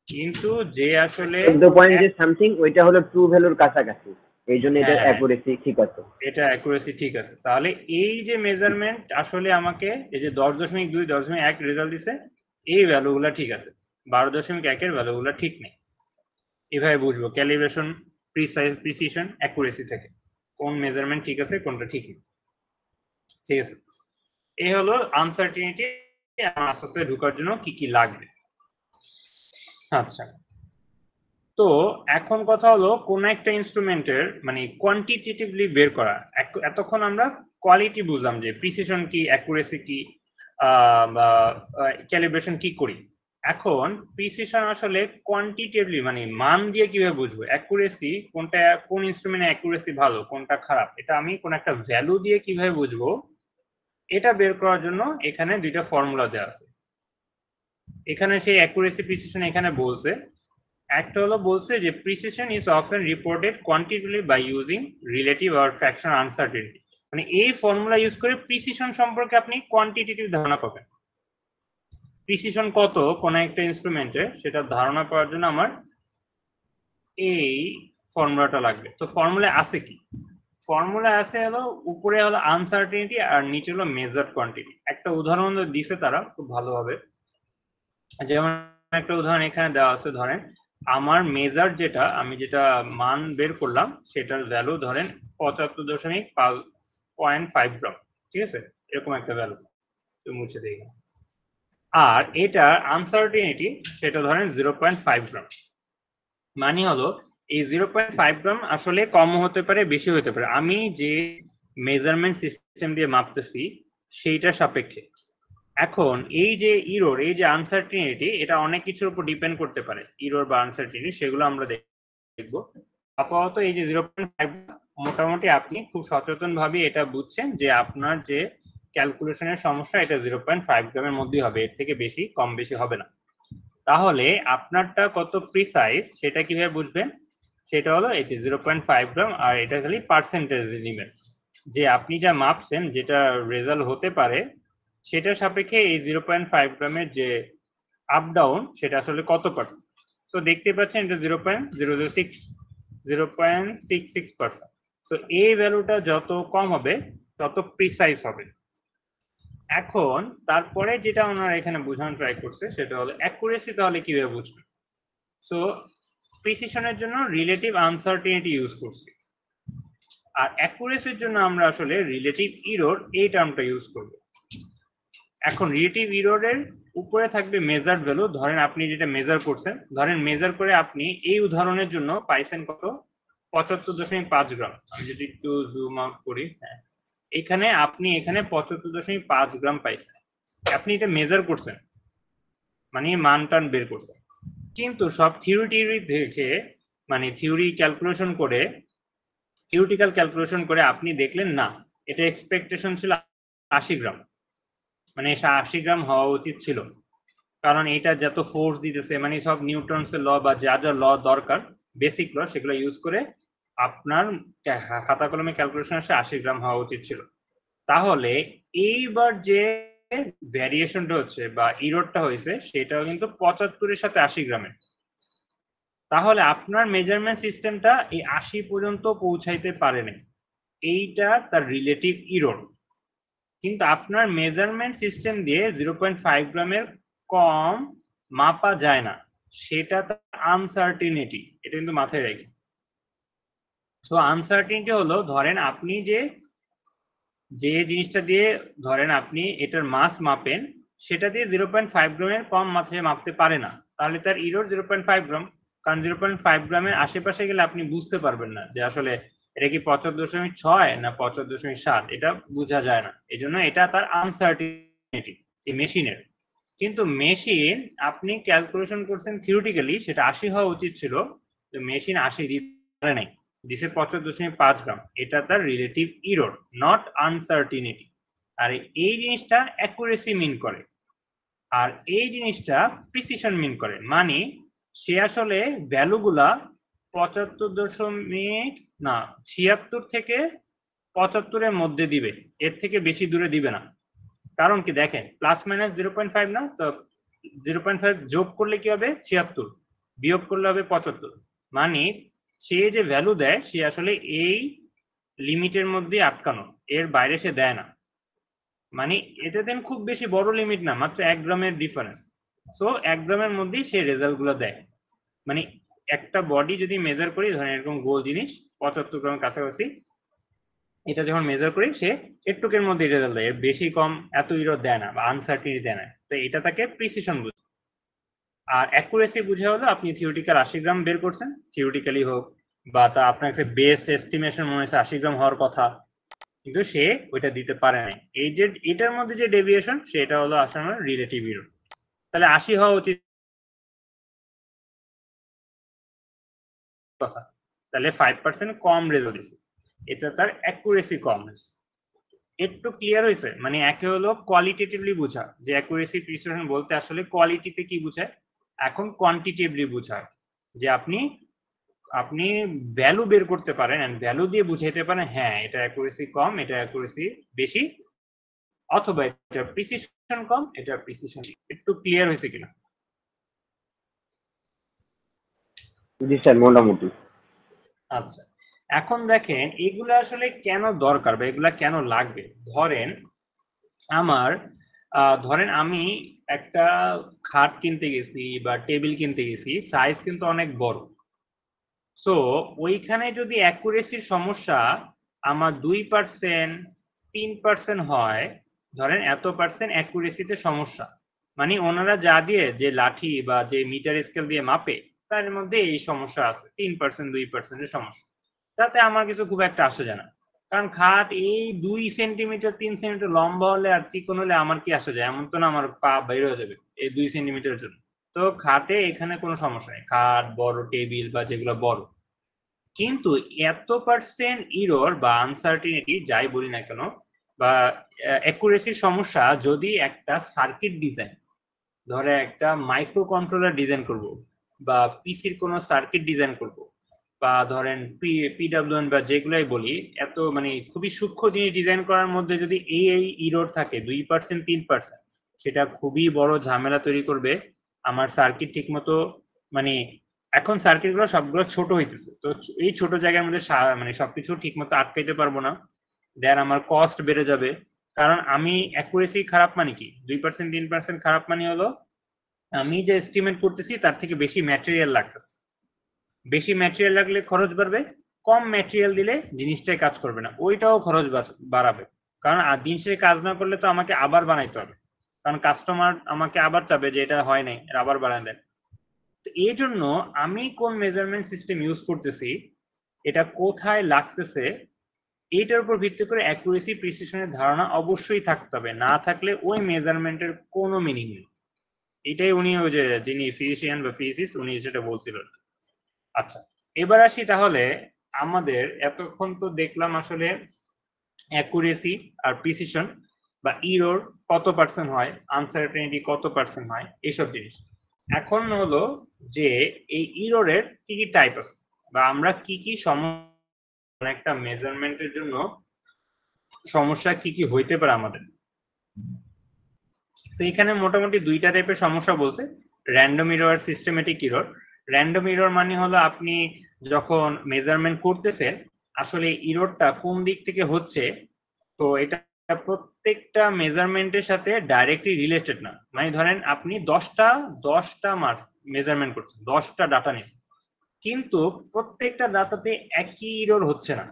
কিন্তু যে আসলে 14.something ওইটা হলো ট্রু ভ্যালুর কাছাকাছি, এই জন্য এটা হ্যাঁ অ্যাকুরেসি ঠিক আছে। এটা অ্যাকুরেসি ঠিক আছে, তাহলে এই যে মেজারমেন্ট আসলে আমাকে এই যে 10.2 10.1 রেজাল্ট দিছে, এই ভ্যালুগুলা ঠিক আছে, 12.1 ভ্যালুগুলা ঠিক নেই। এভাবে বুঝবো ক্যালিব্রেশন, প্রিসিশন, অ্যাকুরেসি থেকে কোন মেজারমেন্ট ঠিক আছে কোনটা ঠিক নেই। ঠিক আছে, এই হলো আনসার্টিনিটি আস্তে আস্তে ঢোকার জন্য কি কি লাগবে। আচ্ছা, তো এখন কথা হলো কোন একটা ইনস্ট্রুমেন্টের মানে কোয়ান্টিটেটিভলি বের করা, এতক্ষণ আমরা কোয়ালিটি বুঝলাম যে প্রিসিশন কি, অ্যাকুরেসি কি, বা ক্যালিব্রেশন কি করি। এখন প্রিসিশন আসলে কোয়ান্টিটেটিভলি মানে মান দিয়ে কিভাবে বুঝবো, অ্যাকুরেসি কোনটা, কোন ইনস্ট্রুমেন্টের অ্যাকুরেসি ভালো কোনটা খারাপ, এটা আমি কোন একটা ভ্যালু দিয়ে কিভাবে বুঝবো, এটা বের করার জন্য এখানে 2টা ফর্মুলা দেওয়া আছে। এখানে সেই অ্যাকুরেসি প্রিসিশন এখানে বলছে, একটা হলো বলছে যে precision is often reported quantitatively by using relative or fraction uncertainty, মানে এই ফর্মুলা ইউজ করে প্রিসিশন সম্পর্কে আপনি কোয়ান্টিটেটিভ ধারণা পাবেন, প্রিসিশন কত কোন একটা ইনস্ট্রুমেন্টে সেটা ধারণা করার জন্য আমার এই ফর্মুলাটা লাগবে। তো ফর্মুলা আছে কি, ফর্মুলা আছে হলো উপরে হলো আনসার্টেনিটি আর নিচে হলো মেজার্ড কোয়ান্টিটি। একটা উদাহরণ দিছে তারা খুব ভালোভাবে, যেমন একটা উদাহরণ এখানে দেওয়া আছে, ধরেন আমার মেজার যেটা আমি যেটা মান বের করলাম সেটার ভ্যালু ধরেন 75.5 গ্রাম, ঠিক আছে, এরকম একটা ভ্যালু, তো মুছে দিই। আর এটার আনসার্টিনিটি সেটা ধরেন 0.5 গ্রাম। মানে হলো এই 0.5 গ্রাম আসলে কম হতে পারে, বেশি হতে পারে, আমি যে মেজারমেন্ট সিস্টেম দিয়ে মাপতেছি সেইটার সাপেক্ষে। এখন এই যে ইরোর, এই যে আনসার্টিনিটি, এটা অনেক কিছুর উপর ডিপেন্ড করতে পারে, ইরোর বা আনসার্টিনিটি, সেগুলো আমরা দেখবো। আপাতত এই যে 0.5 মোটামুটি আপনি খুব সচেতন ভাবে এটা বুঝছেন যে আপনার যে ক্যালকুলেশনের সমস্যা এটা 0.5 গ্রামের মধ্যেই হবে, এর থেকে বেশি কম বেশি হবে না। তাহলে আপনারটা কত প্রিসাইজ সেটা কিভাবে বুঝবেন? সেটা হলো এই যে 0.5 গ্রাম, আর এটা খালি পার্সেন্টেজ নেবেন, যে আপনি যা মাপছেন যেটা রেজাল্ট হতে পারে সেটার সাপেক্ষে এই 0.5 গ্রামের যে আপ ডাউন সেটা আসলে কত পার্সেন্ট। সো দেখতে পাচ্ছেন এটা 0.66%। সো এই ভ্যালুটা যত কম হবে তত প্রিসাইজ হবে। এখন তারপরে যেটা ওনারা এখানে বোঝানো ট্রাই করছে সেটা হলো অ্যাকুরেসি। তাহলে কিভাবে বুঝবেন? সো প্রিসিশনের জন্য রিলেটিভ আনসার্টিনিটি ইউজ করছি, আর অ্যাকুরেসির জন্য আমরা আসলে রিলেটিভ ইরর এই টার্মটা ইউজ করব। এখন রিলেটিভ ইররের উপরে থাকবে মেজার্ড ভ্যালু। ধরেন আপনি যেটা মেজার করছেন, ধরেন মেজার করে আপনি এই উদাহরণের জন্য পাইছেন কত, 75.5 গ্রাম। আমি যদি একটু জুম আউট করি, হ্যাঁ, এখানে আপনি এখানে 75.5 গ্রাম পাইছেন, আপনি এটা মেজার করছেন, মানে মান টান বের করছেন। কিন্তু সব থিওরি দেখে, মানে থিওরিটিক্যাল ক্যালকুলেশন করে আপনি দেখলেন না, এটা এক্সপেকটেশন ছিল 80 গ্রাম, মানে 80 গ্রাম হওয়া উচিত ছিল, কারণ এটা যত ফোর্স দিতেছে, মানে সব নিউটনসের ল বা যা যা ল দরকার বেসিক ল সেগুলো ইউজ করে আপনার খাতা কলমে ক্যালকুলেশন আসে 80 গ্রাম হওয়া উচিত ছিল। তাহলে এইবার যে ভ্যারিয়েশনটা হচ্ছে বা ইররটা হয়েছে সেটাও কিন্তু 75-এর সাথে 80 গ্রামের। তাহলে আপনার মেজারমেন্ট সিস্টেমটা এই 80 পর্যন্ত পৌঁছাইতে পারেনি, এইটা তার রিলেটিভ ইরর। কিন্তু আপনার মেজারমেন্ট সিস্টেম দিয়ে 0.5 গ্রামের কম মাপা যায় না, সেটা তার আনসার্টিনিটি। এটা কিন্তু মাথায় রাখি। সো আনসার্টিনিটি হলো, ধরেন আপনি যে জিনিসটা দিয়ে ধরেন আপনি এটার মাস মাপেন, সেটা দিয়ে 0.5 গ্রামের কম মাত্রায় মাপতে পারে না, তাহলে তার ইরর 0.5 গ্রাম। কারণ 0.5 গ্রামের আশেপাশে গেলে আপনি বুঝতে পারবেন না যে আসলে এটা কি 75.6 না 75.7, এটা বোঝা যায় না, এই জন্য এটা তার আনসার্টিনিটি এই মেশিনের। কিন্তু মেশিন আপনি ক্যালকুলেশন করছেন থিওরিটিক্যালি সেটা 80 হওয়া উচিত ছিল, তো মেশিন 80 দিতে পারে নাই, দিছে 75.5 গ্রাম। এটা তার রিলেটিভ ইরর, নট আনসার্টিনিটি। আর এই জিনিসটা অ্যাকুরেসি মিন করে, আর এই জিনিসটা প্রিসিশন মিন করে। মানে সে আসলে ভ্যালুগুলা 76 থেকে 75-এর মধ্যে দিবে, এর থেকে বেশি দূরে দিবে না। কারণ কি দেখেন, প্লাস মাইনাস 0.5 না, তো 0.5 যোগ করলে কি হবে 76, বিয়োগ করলে হবে 75। মানে সে যে ভ্যালু দেয় সে আসলে এই লিমিটের মধ্যে আটকানো, এর বাইরে সে দেয় না। মানে এটা দেন খুব বেশি বড় লিমিট না, মাত্র 1 গ্রামের ডিফারেন্স। সো 1 গ্রামের মধ্যেই সে রেজাল্ট গুলো দেয়। মানে একটা বডি যদি মেজার করি, ধরেন এরকম গোল জিনিস 75 গ্রামের কাছাকাছি, এটা যখন মেজার করি সে একটুকের মধ্যে রেজাল্ট দেয়, বেশি কম এত ইরর দেয় না বা আনসার্টিনিটি দেয় না। তো এটা তাকে প্রিসিশন বুঝে। আর অ্যাকুরেসি বুঝে হলো আপনি থিওরিটিক্যাল 80 গ্রাম বের করছেন, থিওরিটিক্যালি হোক বা তা আপনার কাছে বেস্ট এস্টিমেশন মনে হচ্ছে 80 গ্রাম হওয়ার কথা, কিন্তু সে ওইটা দিতে পারে না। এই যে এটার মধ্যে যে ডেভিয়েশন সেটা হলো আসলে রিলেটিভ ইরর। তাহলে 80 হওয়া উচিত কথা, তাহলে 5% কম রেজাল্ট দিছে, এটা তার অ্যাকুরেসি কম হয়েছে। একটু ক্লিয়ার হয়েছে? মানে একে হলো কোয়ালিটেটিভলি বোঝা, যে অ্যাকুরেসি প্রিসিশন বলতে আসলে কোয়ালিটিতে কি বোঝায়, এখন কোয়ান্টিটেটিভলি বোঝায়, যে আপনি ভ্যালু বের করতে পারেন এন্ড ভ্যালু দিয়ে বুঝাইতে পারেন হ্যাঁ এটা অ্যাকুরেসি কম, এটা অ্যাকুরেসি বেশি, অথবা এটা প্রিসিশন কম, এটা প্রিসিশন। একটু ক্লিয়ার হয়েছে কিনা? জি স্যার, মোটামুটি। আচ্ছা, এখন দেখেন এগুলা আসলে কেন দরকার বা এগুলা কেন লাগবে। ধরেন আমি একটা খাট কিনতে গেছি বা টেবিল কিনতে গেছি, সাইজ কিন্তু অনেক বড়। সো ওইখানে যদি অ্যাকুরেসির সমস্যা আমার 2%, 3% হয়, ধরেন এত পার্সেন্ট অ্যাকুরেসিতে সমস্যা, মানে ওনারা যা দিয়ে যে লাঠি বা যে মিটার স্কেল দিয়ে মাপে তার মধ্যে এই সমস্যা আছে, 3% 2%-এর সমস্যা। তাতে আমার কিছু খুব একটা আসে যায় না, কারণ খাট এই 2 সেন্টিমিটার 3 সেন্টিমিটার লম্বা হলে আর চিকন হলে আমার কি আসে যায়? এমন তো না আমার পা বের হয়ে যাবে এই 2 সেন্টিমিটারের জন্য। তো খাটে এখানে কোনো সমস্যা নেই, খাট বড়, টেবিল বা যেগুলো বড়। কিন্তু এত পার্সেন্ট ইরর বা আনসার্টিনিটি যাই বলি না কেন বা অ্যাকুরেসির সমস্যা যদি একটা সার্কিট ডিজাইন, ধরে একটা মাইক্রো কন্ট্রোলার ডিজাইন করব বা পিসির কোনো সার্কিট ডিজাইন করব বা ধরেন পিডব্লিউএন বা যেগুলাই বলি, এত মানে খুবই সূক্ষ্ম জিনিস ডিজাইন করার মধ্যে যদি এই ইরর থাকে 2% 3%, সেটা খুবই বড় ঝামেলা তৈরি করবে। আমার সার্কিট ঠিকমতো মানে এখন সার্কিটগুলো সবগুলো ছোট হইতেছে, তো এই ছোট জায়গার মধ্যে মানে সবকিছু ঠিকমতো আটকাইতে পারবো না, দেন আমার কস্ট বেড়ে যাবে। কারণ আমি অ্যাকুরেসি খারাপ মানে কি, 2% 3% খারাপ মানে হলো আমি যে এস্টিমেট করতেছি তার থেকে বেশি ম্যাটেরিয়াল লাগতেছে। বেশি ম্যাটেরিয়াল লাগলে খরচ বাড়বে, কম ম্যাটেরিয়াল দিলে জিনিসটাই কাজ করবে না, ওইটাও খরচ বাড়াবে। কারণ দিন শেষে কাজ না করলে তো আমাকে আবার বানাইতে হবে, কারণ কাস্টমার আমাকে আবার চাবে যে এটা হয় নাই, আবার বানায় দেন। তো এই জন্য আমি কোন মেজারমেন্ট সিস্টেম ইউজ করতেছি, এটা কোথায় লাগতেছে, এইটার উপর ভিত্তি করে অ্যাকুরেসি প্রিসিশনের ধারণা অবশ্যই থাকতে হবে, না থাকলে ওই মেজারমেন্টের কোনো মিনিং নেই। এটাই উনি ওই যে যিনি ফিজিশিয়ান বা ফিজিসিস্ট উনি যেটা বলছিলেন। আচ্ছা, এবার আসি তাহলে আমাদের এতক্ষণ তো দেখলাম আসলে অ্যাকুরেসি আর প্রিসিশন বা ইরর কত পার্সেন্ট হয়, আনসার্টেনিটি কত পার্সেন্ট হয়, এইসব জিনিস। এখন হলো যে এই ইররের কি কি টাইপ আছে বা আমরা কি কি সমস্যা, একটা মেজারমেন্টের জন্য সমস্যা কি কি হইতে পারে আমাদের। সেইখানে মোটামুটি দুইটা টাইপের সমস্যা বলছে, র্যান্ডম ইরর আর সিস্টেমেটিক ইরর। র্যান্ডম ইরর মানে হলো আপনি যখন মেজারমেন্ট করতেছেন আসলে ইররটা কোন দিক থেকে হচ্ছে, তো এটা প্রত্যেকটা মেজারমেন্টের সাথে ডাইরেক্টলি রিলেটেড না। মানে ধরেন আপনি 10টা মেজারমেন্ট করছেন, 10টা ডাটা নিচ্ছেন, কিন্তু প্রত্যেকটা ডাটাতে একই ইরর হচ্ছে না,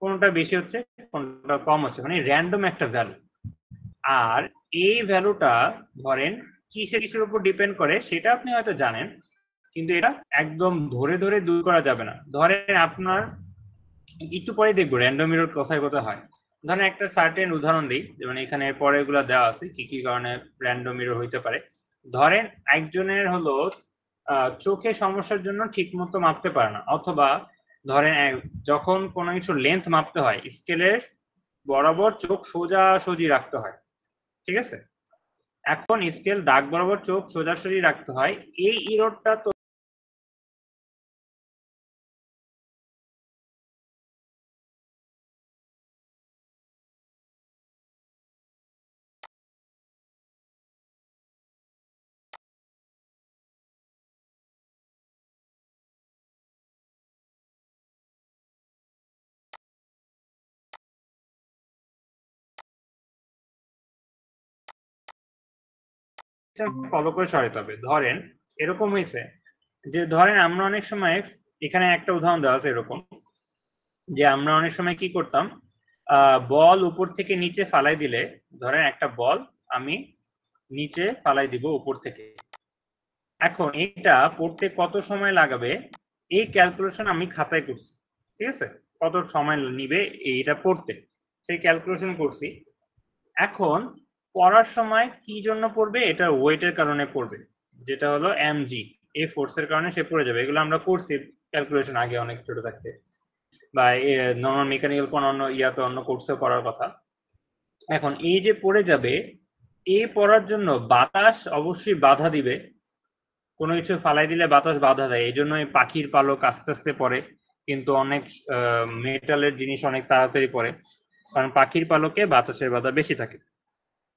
কোনটা বেশি হচ্ছে কোনটা কম হচ্ছে, মানে র্যান্ডম একটা ভ্যালু। আর এই ভ্যালুটা ধরেন কিসের উপর ডিপেন্ড করে সেটা আপনি হয়তো জানেন, কিন্তু এটা একদম ধরে ধরে দূর করা যাবে না। ধরেন আপনার একটু পরে দেখবো র্যান্ডম ইরর কোথায় কোথায় হয়। ধরেন একটা সার্টেন উদাহরণ দিই, যেমন এখানে পরে এগুলো দেওয়া আছে কি কি কারণে র্যান্ডম ইরর হইতে পারে। ধরেন একজনের হলো চোখে সমস্যার জন্য ঠিক মতো মাপতে পারে না, অথবা ধরেন যখন কোনো কিছু লেন্থ মাপতে হয় স্কেলের বরাবর চোখ সোজাসুজি রাখতে হয়, ঠিক আছে, এখন স্কেল দাগ বরাবর চোখ সোজাসুজি রাখতে হয়, এই ইররটা তো ফলো করে সরাতে হবে। ধরেন এরকম হয়েছে যে ধরেন আমরা অনেক সময়, এখানে একটা উদাহরণ দেওয়া আছে এরকম, যে আমরা অনেক সময় কি করতাম, বল উপর থেকে নিচে ফালাই দিলে, ধরেন একটা বল আমি নিচে ফালাই দিব উপর থেকে, এখন এটা পড়তে কত সময় লাগাবে এই ক্যালকুলেশন আমি খাতায় করছি, ঠিক আছে, কত সময় নিবে এইটা পড়তে সেই ক্যালকুলেশন করছি। এখন পড়ার সময় কি জন্য পড়বে, এটা ওয়েটের কারণে পড়বে, যেটা হলো এমজি, এই ফোর্সের কারণে সে পড়ে যাবে। এগুলো আমরা করছি ক্যালকুলেশন আগে অনেক ছোট থাকতে, বা নর্মাল মেকানিক্যাল কোন অন্য ইয়াতে অন্য কোর্সে পড়ার কথা। এখন এই যে পড়ে যাবে, এই পড়ার জন্য বাতাস অবশ্যই বাধা দিবে, কোনো কিছু ফালাই দিলে বাতাস বাধা দেয়, এই জন্য পাখির পালক আস্তে আস্তে পড়ে, কিন্তু অনেক মেটালের জিনিস অনেক তাড়াতাড়ি পড়ে, কারণ পাখির পালকে বাতাসের বাধা বেশি থাকে।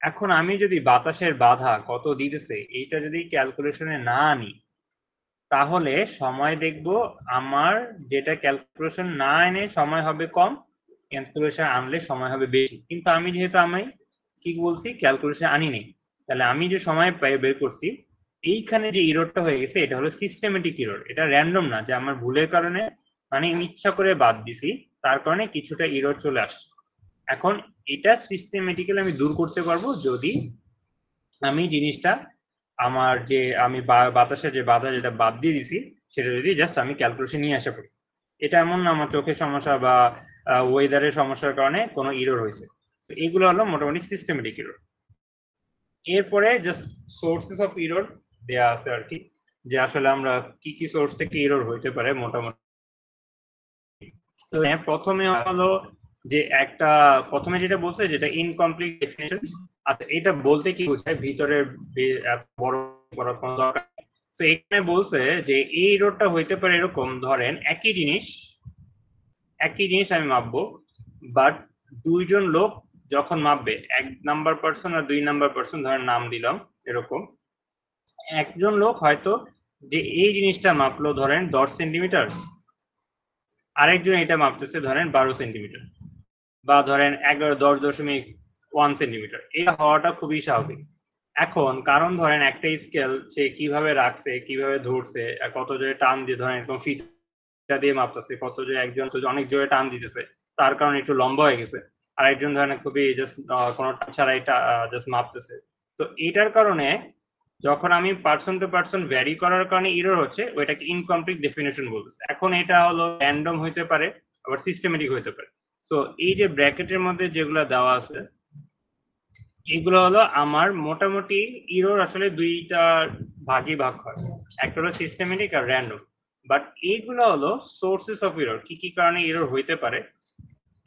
এখন আমি যদি বাতাসের বাধা কত দিতেছে এইটা যদি ক্যালকুলেশনে না আনি, তাহলে সময় দেখব আমার যেটা ক্যালকুলেশন না এনে সময় হবে কম, ক্যালকুলেশন আনলে সময় হবে বেশি। কিন্তু আমি যেহেতু আমি কি বলছি ক্যালকুলেশন আনি নেই, তাহলে আমি যে সময় বের করছি, এইখানে যে ইররটা হয়ে গেছে এটা হলো সিস্টেমেটিক ইরর, এটা র্যান্ডম না যে আমার ভুলের কারণে মানে ইচ্ছা করে বাদ দিছি তার কারণে কিছুটা ইরর চলে আসছে। এখন এটা সিস্টেমেটিক্যালি আমি দূর করতে পারবো যদি আমি জিনিসটা আমার যে আমি বাতাসে যে বাধা যেটা বাদ দিয়ে দিছি সেটা যদি জাস্ট আমি ক্যালকুলেশন নিয়ে আসা পড়ি, এটা এমন না আমার চোখের সমস্যা বা ওয়েদারের সমস্যার কারণে কোনো ইরর হয়েছে। এগুলো হলো মোটামুটি সিস্টেমেটিক ইরর। এরপরে জাস্ট সোর্সেস অফ ইরর দেয়া আছে আর কি, যে আসলে আমরা কি কি সোর্স থেকে ইরর হইতে পারে মোটামুটি। তো প্রথমে হলো যে একটা প্রথমে যেটা বলছে যেটা ইনকমপ্লিট ডেফিনিশন। আচ্ছা, এটা বলতে কি বোঝায় ভিতরের বড় করার কোনো দরকার। তো এখানে বলছে যে এই ইররটা হইতে পারে এরকম, ধরেন একই জিনিস আমি মাপবো, বাট দুইজন লোক যখন মাপবে, 1 নাম্বার পার্সন আর 2 নাম্বার পার্সন, ধরেন নাম দিলাম এরকম, একজন লোক হয়তো যে এই জিনিসটা মাপলো ধরেন 10 সেন্টিমিটার, আরেকজন এটা মাপতেছে ধরেন 12 সেন্টিমিটার, বা ধরেন 10.1 সেন্টিমিটার। এটা হওয়াটা খুবই স্বাভাবিক। এখন কারণ ধরেন একটা স্কেল সে কিভাবে রাখছে, কিভাবে ধরছে, কত জোরে টান দিয়ে, ধরেন এরকম ফিতা দিয়ে মাপতেছে, কত জোরে একজন অনেক জোরে টান দিতেছে, তার কারণে একটু লম্বা হয়ে গেছে, আর একজন ধরেন খুবই জাস্ট কোনো টান ছাড়াই জাস্ট মাপতেছে। তো এটার কারণে যখন আমি পার্সন টু পার্সন ভ্যারি করার কারণে ইরর হচ্ছে, ওইটাকে ইনকমপ্লিট ডেফিনেশন বলতেছে। এখন এটা হলো র্যান্ডম হইতে পারে, আবার সিস্টেমেটিক হইতে পারে। তো এই যে ব্র্যাকেটের মধ্যে যেগুলো দেওয়া আছে এগুলো হলো আমার মোটামুটি ইরর আসলে দুইটা ভাগে ভাগ হয়, একটা হলো সিস্টেমেটিক আর র্যান্ডম। বাট এইগুলো হলো সোর্সেস অফ ইরর, কি কি কারণে ইরর হইতে পারে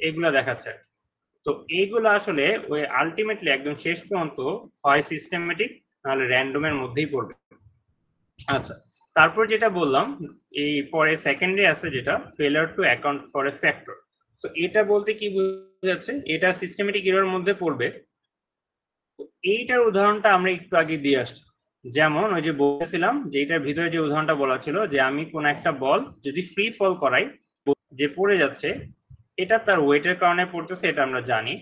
এগুলো দেখাচ্ছে। তো এইগুলো আসলে ওই আলটিমেটলি একদম শেষ পর্যন্ত হয় সিস্টেমেটিক নাহলে র্যান্ডমের মধ্যেই পড়বে। আচ্ছা, তারপর যেটা বললাম এই পরে সেকেন্ডে আছে যেটা failure two account for a factor. So এটা বলতে কি বোঝাচ্ছে, এটা সিস্টেমেটিক ইরর মধ্যে পড়বে। এইটার উদাহরণটা আমরা একটু আগে দিয়ে আসছি, যেমন ওই যে বলেছিলাম যে এটার ভিতরে যে উদাহরণটা বলা ছিল যে আমি কোন একটা বল যদি ফ্রি ফল করাই, যে পড়ে যাচ্ছে এটা তার ওয়েটের কারণে পড়তেছে, এটা আমরা জানি।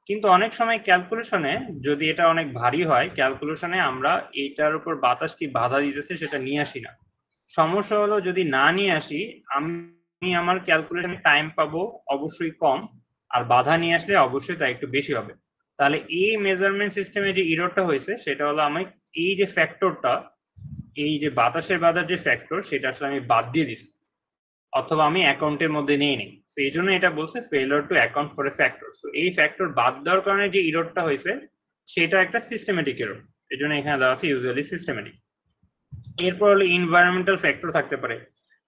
কিন্তু অনেক সময় ক্যালকুলেশনে যদি এটা অনেক ভারী হয়, ক্যালকুলেশনে আমরা এটার উপর বাতাস কি বাধা দিতেছে সেটা নিয়ে আসি না। সমস্যা হলো যদি না নিয়ে আসি, আমি আমার ক্যালকুলেশনে টাইম পাবো অবশ্যই কম, আর বাধা নিয়ে আসলে অবশ্যই তা একটু বেশি হবে। তাহলে এই মেজারমেন্ট সিস্টেমে যে ইররটা হয়েছে সেটা হলো আমি এই যে ফ্যাক্টরটা, এই যে বাতাসের বাধার যে ফ্যাক্টর, সেটা আসলে আমি বাদ দিয়ে দিচ্ছি, অথবা আমি অ্যাকাউন্টের মধ্যে নিয়ে নিই। তো এই জন্য এটা বলছে failure two account for a factor. So এই ফ্যাক্টর বাদ দেওয়ার কারণে যে ইররটা হয়েছে সেটা একটা সিস্টেমেটিক এরর, এই জন্য এখানে দেওয়া আছে ইউজুয়ালি সিস্টেমেটিক। এরপর হলো এনভায়রনমেন্টাল ফ্যাক্টর থাকতে পারে।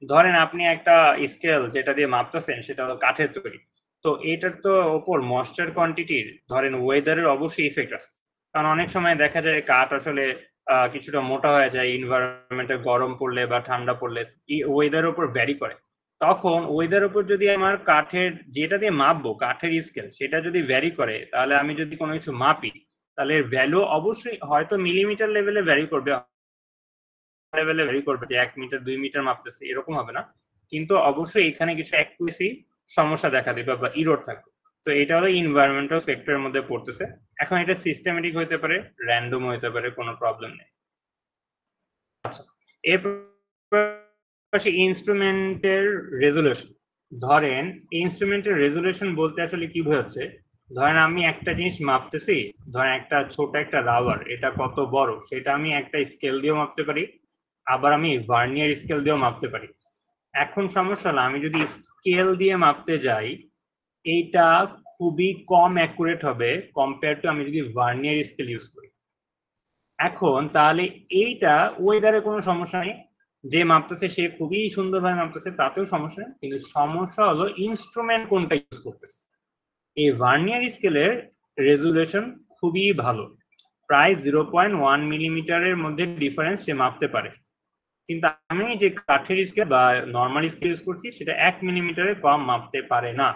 ধরেন আপনি একটা স্কেল যেটা দিয়ে মাপতেছেন সেটা হলো কাঠের তৈরি, তো এটার তো ওপর ময়েশ্চার কোয়ান্টিটির ধরেন ওয়েদারের অবশ্যই ইফেক্ট আছে। কারণ অনেক সময় দেখা যায় কাঠ আসলে কিছুটা মোটা হয়ে যায়, এনভায়রনমেন্টে গরম পড়লে বা ঠান্ডা পড়লে ওয়েদারের উপর ভ্যারি করে। তখন ওয়েদার উপর যদি আমার কাঠের যেটা দিয়ে মাপবো কাঠের স্কেল সেটা যদি ভ্যারি করে, তাহলে আমি যদি কোনো কিছু মাপি তাহলে এর ভ্যালু অবশ্যই হয়তো মিলিমিটার লেভেলে ভ্যারি করবে, লেভেলে ভ্যারি করবে, যে 1 মিটার 2 মিটার মাপতেছে এরকম হবে না, কিন্তু অবশ্যই এখানে কিছু অ্যাকুরেসি সমস্যা দেখা দিবে বা ইরর থাকবে। তো এটা হলো এনভায়রনমেন্টাল ফ্যাক্টরের মধ্যে পড়তেছে। এখন এটা সিস্টেমেটিক হতে পারে, র্যান্ডম হতে পারে, কোনো প্রবলেম নেই। আচ্ছা, এরপর ইনস্ট্রুমেন্টের রেজুলেশন। ধরেন ইনস্ট্রুমেন্টের রেজুলেশন বলতে আসলে কি বোঝাচ্ছে, ধরেন আমি একটা জিনিস মাপতেছি, ধরেন একটা ছোট একটা রাবার, এটা কত বড় সেটা আমি একটা স্কেল দিয়েও মাপতে পারি, আবার আমি ভার্নিয়ার স্কেল দিয়েও মাপতে পারি। এখন সমস্যা হলো আমি যদি স্কেল দিয়ে মাপতে যাই, এইটা খুবই কম অ্যাকুরেট হবে কম্পেয়ার টু আমি যদি ভার্নিয়ার স্কেল ইউজ করি। এখন তাহলে এইটা ওয়েদারে কোনো সমস্যা নেই, যে মাপতেছে সে খুবই সুন্দরভাবে মাপতেছে, তাতেও সমস্যা নেই, কিন্তু সমস্যা হলো ইনস্ট্রুমেন্ট কোনটা ইউজ করতেছে। এই ভার্নিয়ার স্কেলের রেজুলেশন খুবই ভালো, প্রায় 0.1 মিলিমিটারের মধ্যে ডিফারেন্স সে মাপতে পারে, কিন্তু আমি যে কাঠের স্কেল বা নর্মাল স্কেল ইউজ করছি সেটা 1 মিলিমিটারের কম মাপতে পারে না।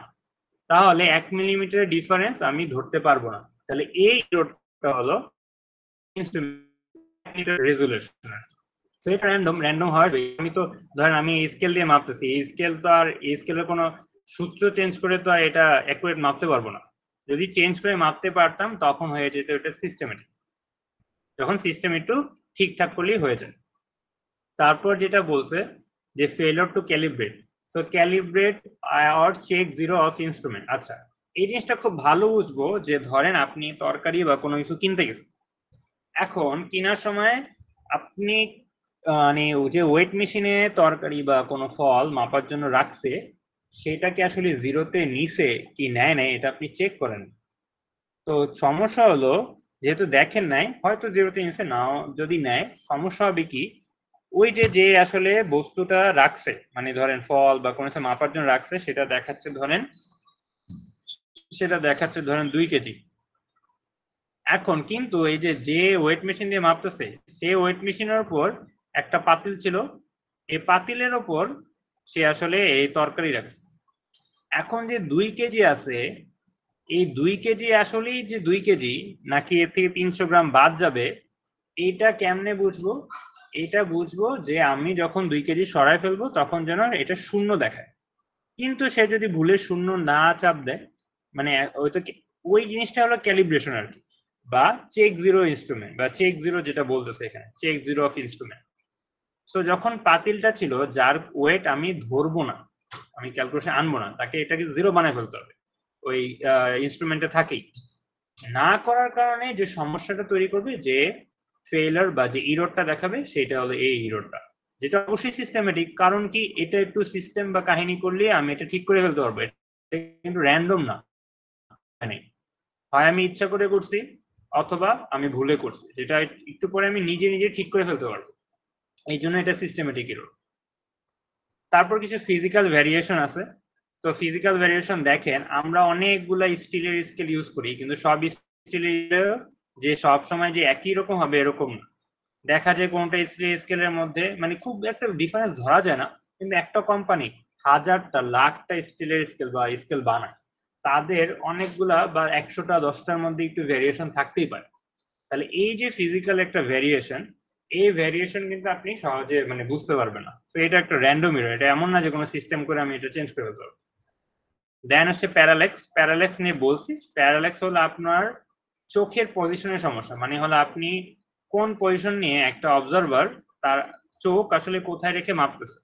তাহলে 1 মিলিমিটারের ডিফারেন্স আমি ধরতে পারবো না। তাহলে এই রোডটা হলো রেজুলেশন। সেটা র্যান্ডম হয়। আমি তো ধরেন আমি এই স্কেল দিয়ে মাপতেছি, এই স্কেল তো আর এই স্কেলের কোনো সূত্র চেঞ্জ করে তো আর এটা অ্যাকুরেট মাপতে পারবো না। যদি চেঞ্জ করে মাপতে পারতাম তখন হয়ে যেত এটা সিস্টেমেটিক, যখন সিস্টেম একটু ঠিকঠাক করলেই হয়ে যায়। তারপর যেটা বলছে যে failure to calibrate. So calibrate or check zero of instrument. আচ্ছা, এই জিনিসটা খুব ভালো বুঝবো যে ধরেন আপনি তরকারি বা কোনো কিছু কিনতে গেছেন, এখন কেনার সময় আপনি মানে যে ওয়েট মেশিনে তরকারি বা কোনো ফল মাপার জন্য রাখছে সেটা কি আসলে জিরোতে নিছে কি নেয় নাই এটা আপনি চেক করেন। তো সমস্যা হলো যেহেতু দেখেন নাই, হয়তো জিরোতে নিছে, নাও যদি নেয় সমস্যা হবে কি, ওই যে আসলে বস্তুটা রাখছে, মানে ধরেন ফল বা কোনো কিছু মাপার জন্য রাখছে, সেটা দেখাচ্ছে ধরেন 2 কেজি। এখন কিন্তু এই যে ওয়েট মেশিন দিয়ে মাপতেছে সে ওয়েট মেশিনের উপর একটা পাতিল ছিল, এই পাতিলের উপর সে আসলে এই তরকারি রাখছে। এখন যে 2 কেজি আছে, এই 2 কেজি আসলেই যে 2 কেজি নাকি এর থেকে 300 গ্রাম বাদ যাবে, এইটা কেমনে বুঝবো? এটা বুঝবো যে আমি যখন 2 কেজি সরাই ফেলবো তখন যেন এটা শূন্য দেখায়। কিন্তু সে যদি ভুলে শূন্য না চাপ দেয়, মানে ওই জিনিসটা হলো ক্যালিব্রেশন আর কি, বা চেক জিরো ইনস্ট্রুমেন্ট, বা চেক জিরো যেটা বলতেছে এখানে, check zero of instrument. So যখন পাতিলটা ছিল যার ওয়েট আমি ধরবো না, আমি ক্যালকুলেশন আনবো না, তাকে এটাকে জিরো বানায় ফেলতে হবে, ওই ইনস্ট্রুমেন্টে থাকেই। না করার কারণে যে সমস্যাটা তৈরি করবে, যে ফেইলার বা যে ইররটা দেখাবে, সেটা হলো এই ইররটা, যেটা অবশ্যই সিস্টেমেটিক। কারণ কি, এটা একটু সিস্টেম বা কাহিনী করলে আমি এটা ঠিক করে ফেলতে পারবো, এটা কিন্তু র্যান্ডম না। হয় আমি ইচ্ছা করে করছি অথবা আমি ভুলে করছি, যেটা একটু পরে আমি নিজে নিজে ঠিক করে ফেলতে পারবো, এই জন্য এটা সিস্টেমেটিক ইরর। তারপর কিছু ফিজিক্যাল ভ্যারিয়েশন আছে। তো ফিজিক্যাল ভ্যারিয়েশন দেখেন, আমরা অনেকগুলা স্টিলের স্কেল ইউজ করি, কিন্তু সব স্টিলের যে সব সময় যে একই রকম হবে এরকম না। দেখা যায় কোনটা স্টিলের স্কেলের মধ্যে মানে খুব একটা ডিফারেন্স ধরা যায় না, কিন্তু একটা কোম্পানি হাজারটা লাখটা স্টিলের স্কেল বা স্কেল বানায়, তাদের অনেকগুলা বা 100টা 10টার মধ্যে একটু ভ্যারিয়েশন থাকতেই পারে। তাহলে এই যে ফিজিক্যাল একটা ভ্যারিয়েশন, এই ভ্যারিয়েশন কিন্তু আপনি সহজে মানে বুঝতে পারবেন না। তো এটা একটা র্যান্ডম এরর, এটা এমন না যে কোনো সিস্টেম করে আমি এটা চেঞ্জ করে ফেলতে পারবো। দেন হচ্ছে প্যারালেক্স। প্যারালেক্স নিয়ে বলছি, প্যারালেক্স হলো আপনার চোখের পজিশনের সমস্যা, মানে হলো আপনি কোন পজিশন নিয়ে একটা অবজারভার তার চোখ আসলে কোথায় রেখে মাপতেছে,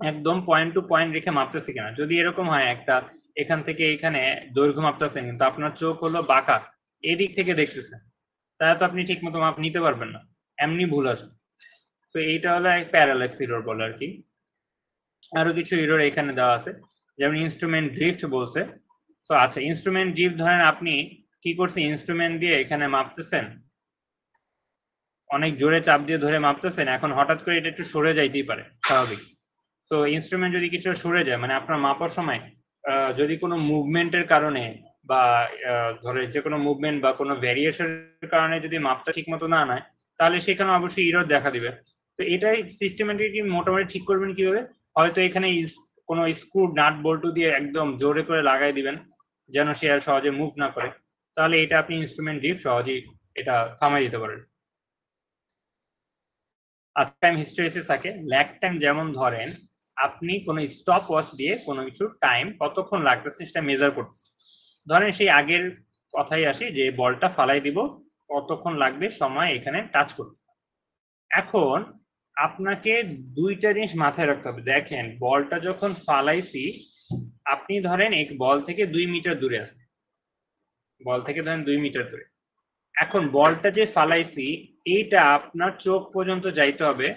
একদম পয়েন্ট টু পয়েন্ট রেখে মাপতেছে কিনা। যদি এরকম হয় একটা এখান থেকে এখানে দৈর্ঘ্য মাপতেছেন, কিন্তু আপনার চোখ হলো বাঁকা, এদিক থেকে দেখতেছেন, তাহলে তো আপনি ঠিক মতো মাপ নিতে পারবেন না, এমনি ভুল আসবে। তো এইটা হলো এক প্যারালেক্স ইরর বলে আর কি। আরো কিছু ইরর এখানে দেওয়া আছে, যেমন ইনস্ট্রুমেন্ট ড্রিফট বলছে। তো আচ্ছা, ইনস্ট্রুমেন্ট ড্রিফট ধরেন আপনি কি করছেন, ইনস্ট্রুমেন্ট দিয়ে এখানে মাপতেছেন, অনেক জোরে চাপ দিয়ে ধরে মাপতেছেন, এখন হঠাৎ করে এটা একটু সরে যাইতেই পারে, স্বাভাবিক। তো ইনস্ট্রুমেন্ট যদি কিছু সরে যায়, মানে আপনার মাপার সময় যদি কোনো মুভমেন্টের কারণে বা ধরে যে কোনো মুভমেন্ট বা কোনো ভ্যারিয়েশনের কারণে যদি মাপটা ঠিক মতো না নেয়, তাহলে সেখানে অবশ্যই ইরর দেখা দিবে। তো এটাই সিস্টেমেটিক মোটামুটি ঠিক করবেন কিভাবে, হয়তো এখানে কোনো স্ক্রু নাট বল্টু দিয়ে একদম জোরে করে লাগাই দিবেন যেন সে আর সহজে মুভ না করে, তাহলে এটা আপনি ইনস্ট্রুমেন্ট ড্রিফট সহজেই এটা থামাই দিতে পারেন। আর টাইম হিস্টেরিসিস থাকে, ল্যাগ টাইম, যেমন ধরেন আপনি কোনো স্টপ ওয়াচ দিয়ে কোনো কিছু টাইম কতক্ষণ লাগতেছে সেটা মেজার করতেছে। ধরেন সেই আগের কথাই আসি, যে বলটা ফালাই দিব, কতক্ষণ লাগবে সময় এখানে টাচ করতে। এখন আপনাকে দুইটা জিনিস মাথায় রাখতে হবে। দেখেন, বলটা যখন ফালাইছি, আপনি ধরেন এক বল থেকে 2 মিটার দূরে আছে, বল থেকে ধরেন 2 মিটার দূরে। এখন বলটা যে ফালাইছি, এইটা আপনার চোখ পর্যন্ত যাইতে হবে,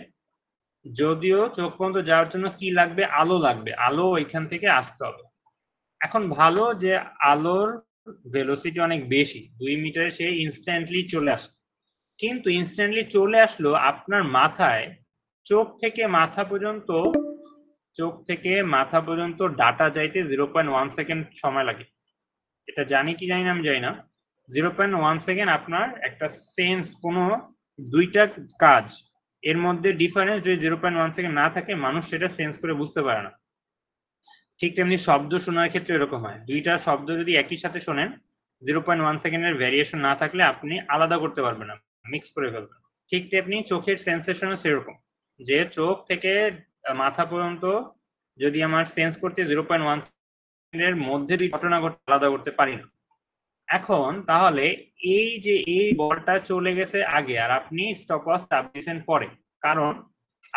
যদিও চোখ পর্যন্ত যাওয়ার জন্য কি লাগবে, আলো লাগবে, আলো ওইখান থেকে আসতে হবে। এখন ভালো যে আলোর ভেলোসিটি অনেক বেশি, 2 মিটারে সে ইনস্ট্যান্টলি চলে আসে, কিন্তু ইনস্ট্যান্টলি চলে আসলো আপনার মাথায়, চোখ থেকে মাথা পর্যন্ত ডাটা যাইতে 0.1 সেকেন্ড সময় লাগে। এটা জানি কি জানি না, আমি জানি না। 0.1 সেকেন্ড আপনার একটা সেন্স, কোনো দুইটা কাজ এর মধ্যে ডিফারেন্স যদি 0.1 সেকেন্ড না থাকে, মানুষ সেটা সেন্স করে বুঝতে পারে না। ঠিক তেমনি শব্দ শোনার ক্ষেত্রে এরকম হয়, দুইটা শব্দ যদি একই সাথে শোনেন, 0.1 সেকেন্ডের ভ্যারিয়েশন না থাকলে আপনি আলাদা করতে পারবেন না, মিক্স করে ফেলবেন। ঠিক তেমনি চোখের সেন্সেশনও সেরকম, যে চোখ থেকে মাথা পর্যন্ত যদি আমার সেন্স করতে 0.1 সেকেন্ডের মধ্যে দুই ঘটনা ঘটে আলাদা করতে পারি না। এখন তাহলে এই যে এই বলটা চলে গেছে আগে, আর আপনি স্টপওয়াচ চাপ দিয়েছেন পরে, কারণ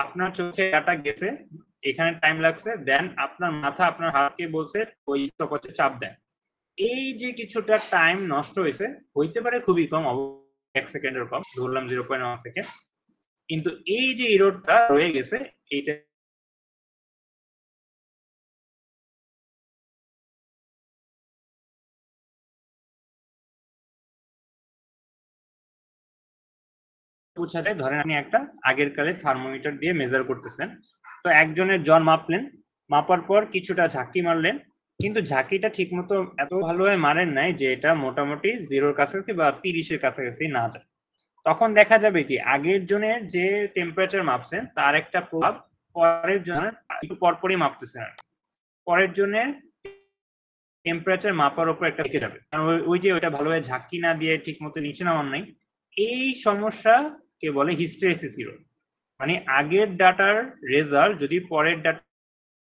আপনার চোখে ডাটা গেছে, এখানে টাইম লাগছে, দেন আপনার মাথা আপনার হাতকে বলছে ওই স্টপওয়াচে চাপ দেন। এই যে কিছুটা টাইম নষ্ট হয়েছে, হইতে পারে খুবই কম, 1 সেকেন্ডের কম, ধরলাম 0.1 সেকেন্ড, কিন্তু এই যে ইরোরটা রয়ে গেছে এইটা বোঝা যায়। ধরেন আপনি একটা আগের কালে থার্মোমিটার দিয়ে মেজার করতেছেন, তো একজনের জ্বর মাপলেন, মাপার পর কিছুটা ঝাঁকি মারলেন, কিন্তু ঝাঁকিটা ঠিকমতো এত ভালোভাবে মারেন নাই যে এটা মোটামুটি 0-র কাছাকাছি বা 30-এর কাছাকাছি না যায়। তখন দেখা যাবে কি আগের জনের যে টেম্পারেচার মাপছেন তার একটা প্রভাব পরের জনের একটু পরপরই মাপতেছেন, পরের জনের টেম্পারেচার মাপার উপর একটা থেকে যাবে, কারণ ওই যে ওইটা ভালোভাবে ঝাঁকি না দিয়ে ঠিক মতো নিচে নামান নাই। এই সমস্যাকে বলে হিস্টেরিসিস ইরর। মানে আগের ডাটার রেজাল্ট যদি পরের ডাটা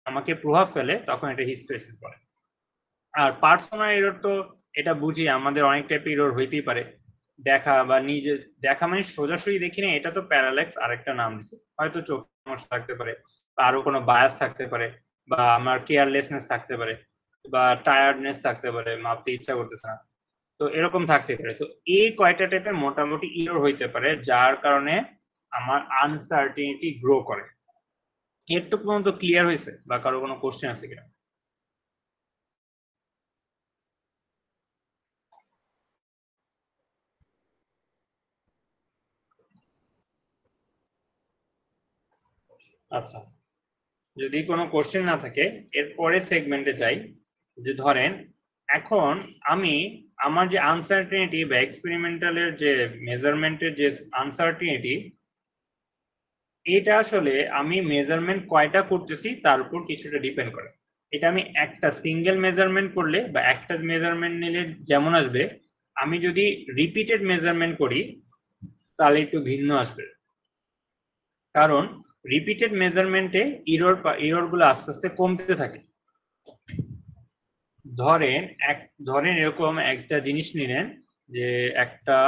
আমাকে প্রভাব ফেলে তখন এটা হিস্টেরিসিস বলে। আর পার্সোনাল এরর তো এটা বুঝি আমাদের অনেক টাইপের এরর হইতেই পারে। দেখা বা নিজে দেখা মানে সোজাসুজি দেখি না, এটা তো প্যারাল্যাক্স আরেকটা নাম দিছে, হয়তো চোখ সমস্যা থাকতে পারে বা আরো কোনো বায়াস থাকতে পারে বা আমার কেয়ারলেসনেস থাকতে পারে বা টায়ার্ডনেস থাকতে পারে, মাপতে ইচ্ছা করতেছে না, তো এরকম থাকতে পারে। তো এই কয়টা টাইপের মোটামুটি ইরর হইতে পারে যার কারণে আমার আনসার্টিনিটি গ্রো করে। এরটুকু পর্যন্ত ক্লিয়ার হয়েছে বা কারো কোনো কোশ্চেন আছে কিনা? আচ্ছা, যদি কোনো কোশ্চেন না থাকে এরপরে সেগমেন্টে যাই। যে ধরেন এখন আমি আমার যে আনসার্টিনিটি বা এক্সপেরিমেন্টালের যে মেজারমেন্টের যে আনসার্টিনিটি, এটা আসলে আমি মেজারমেন্ট কয়টা করতেছি তার উপর কিছুটা ডিপেন্ড করে। এটা আমি একটা সিঙ্গেল মেজারমেন্ট করলে বা একটা মেজারমেন্ট নিলে যেমন আসবে, আমি যদি রিপিটেড মেজারমেন্ট করি তাহলে একটু ভিন্ন আসবে। কারণ রিপিটেড মেজারমেন্টে ইরর গুলো আস্তে আস্তে কমতে থাকে। ধরেন এরকম একটা জিনিস নিলেন, যে একটা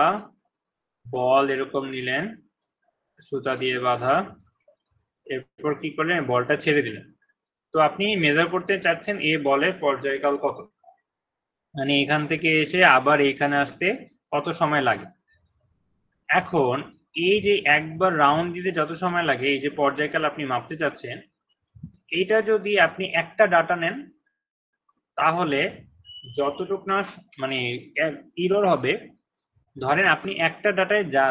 বল এরকম নিলেন সুতা দিয়ে বাঁধা, এরপর কি করলেন বলটা ছেড়ে দিলেন। তো আপনি মেজার করতে চাচ্ছেন এই বলের পর্যায়কাল কত, মানে এখান থেকে এসে আবার এখানে আসতে কত সময় লাগে। এখন এই যে একবার রাউন্ড দিতে যত সময় লাগে, এই যে পর্যায়কাল আপনি মাপতে চাচ্ছেন, এটা যদি আপনি একটা ডাটা নেন তাহলে যতটুক না মানে ইরর হবে, ধরেন আপনি একটা ডাটায় যা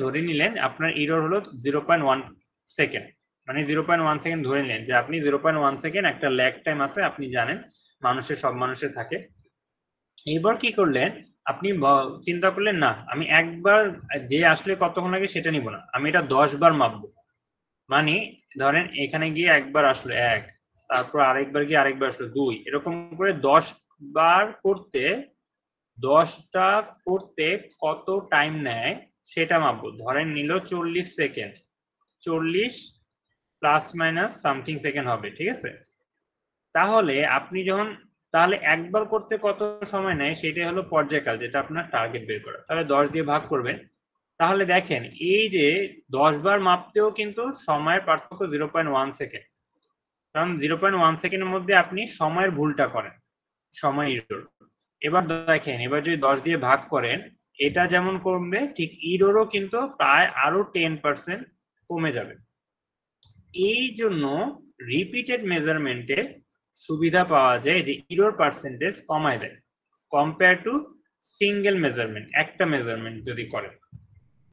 ধরে নিলেন আপনার ইরর হলো 0.1 সেকেন্ড, মানে 0.1 সেকেন্ড ধরে নিলেন যে আপনি 0.1 সেকেন্ড একটা ল্যাগ টাইম আছে, আপনি জানেন সব মানুষের থাকে। এবার কি করলেন আপনি চিন্তা করলেন না আমি একবার যে আসলে কতক্ষণ লাগে সেটা নিব না, আমি এটা 10 বার মাপবো। মানে ধরেন এখানে গিয়ে একবার আসলো 1, তারপর আরেকবার গিয়ে আরেকবার আসলো 2, এরকম করে 10 বার করতে 10টা করতে কত টাইম নেয় সেটা মাপবো। ধরেন নিল 40 second, 40 plus minus something second হবে, ঠিক আছে। তাহলে আপনি যখন তাহলে একবার করতে কত সময় নেয় সেটাই হলো পর্যায়কাল, যেটা আপনার টার্গেট বের করা। তাহলে 10 দিয়ে ভাগ করবেন, তাহলে দেখেন এই যে 10 বার মাপতেও কিন্তু সময়ের পার্থক্য 0.1 সেকেন্ড, কারণ 0.1 সেকেন্ডের মধ্যে আপনি সময়ের ভুলটা করেন, সময় ইরর। এবার দেখেন এবার যদি 10 দিয়ে ভাগ করেন এটা যেমন কমবে ঠিক ইররও কিন্তু প্রায় আরো 10% কমে যাবে। এই জন্য রিপিটেড মেজারমেন্টে সুবিধা পাওয়া যায় যে ইরর পার্সেন্টেজ কমায় দেয় কম্পেয়ার টু সিঙ্গেল মেজারমেন্ট, একটা মেজারমেন্ট যদি করেন।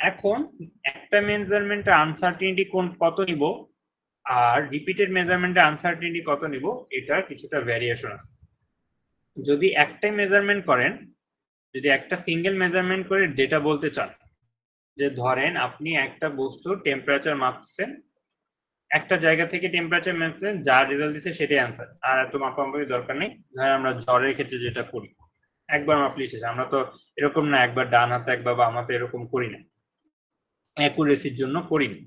এখন একটা মেজারমেন্টে আনসার্টিনিটি কত নিব আর রিপিটেড মেজারমেন্টে আনসার্টিনিটি কত নিব, এটা কিছুটা ভ্যারিয়েশন আছে। যদি একটাই মেজারমেন্ট করেন, যদি একটা সিঙ্গেল মেজারমেন্ট করে ডেটা বলতে চান, যে ধরেন আপনি একটা বস্তু টেম্পারেচার মাপছেন, একটা জায়গা থেকে টেম্পারেচার মাপছেন, যা রেজাল্ট দিচ্ছে সেটাই অ্যান্সার, আর এত মাপামাপির দরকার নেই। ধরেন আমরা জ্বরের ক্ষেত্রে যেটা করি একবার মাপলি শেষ, আমরা তো এরকম না একবার ডান হাতে একবার বাম হাতে এরকম করি না, অ্যাকুরেসির জন্য করিনি।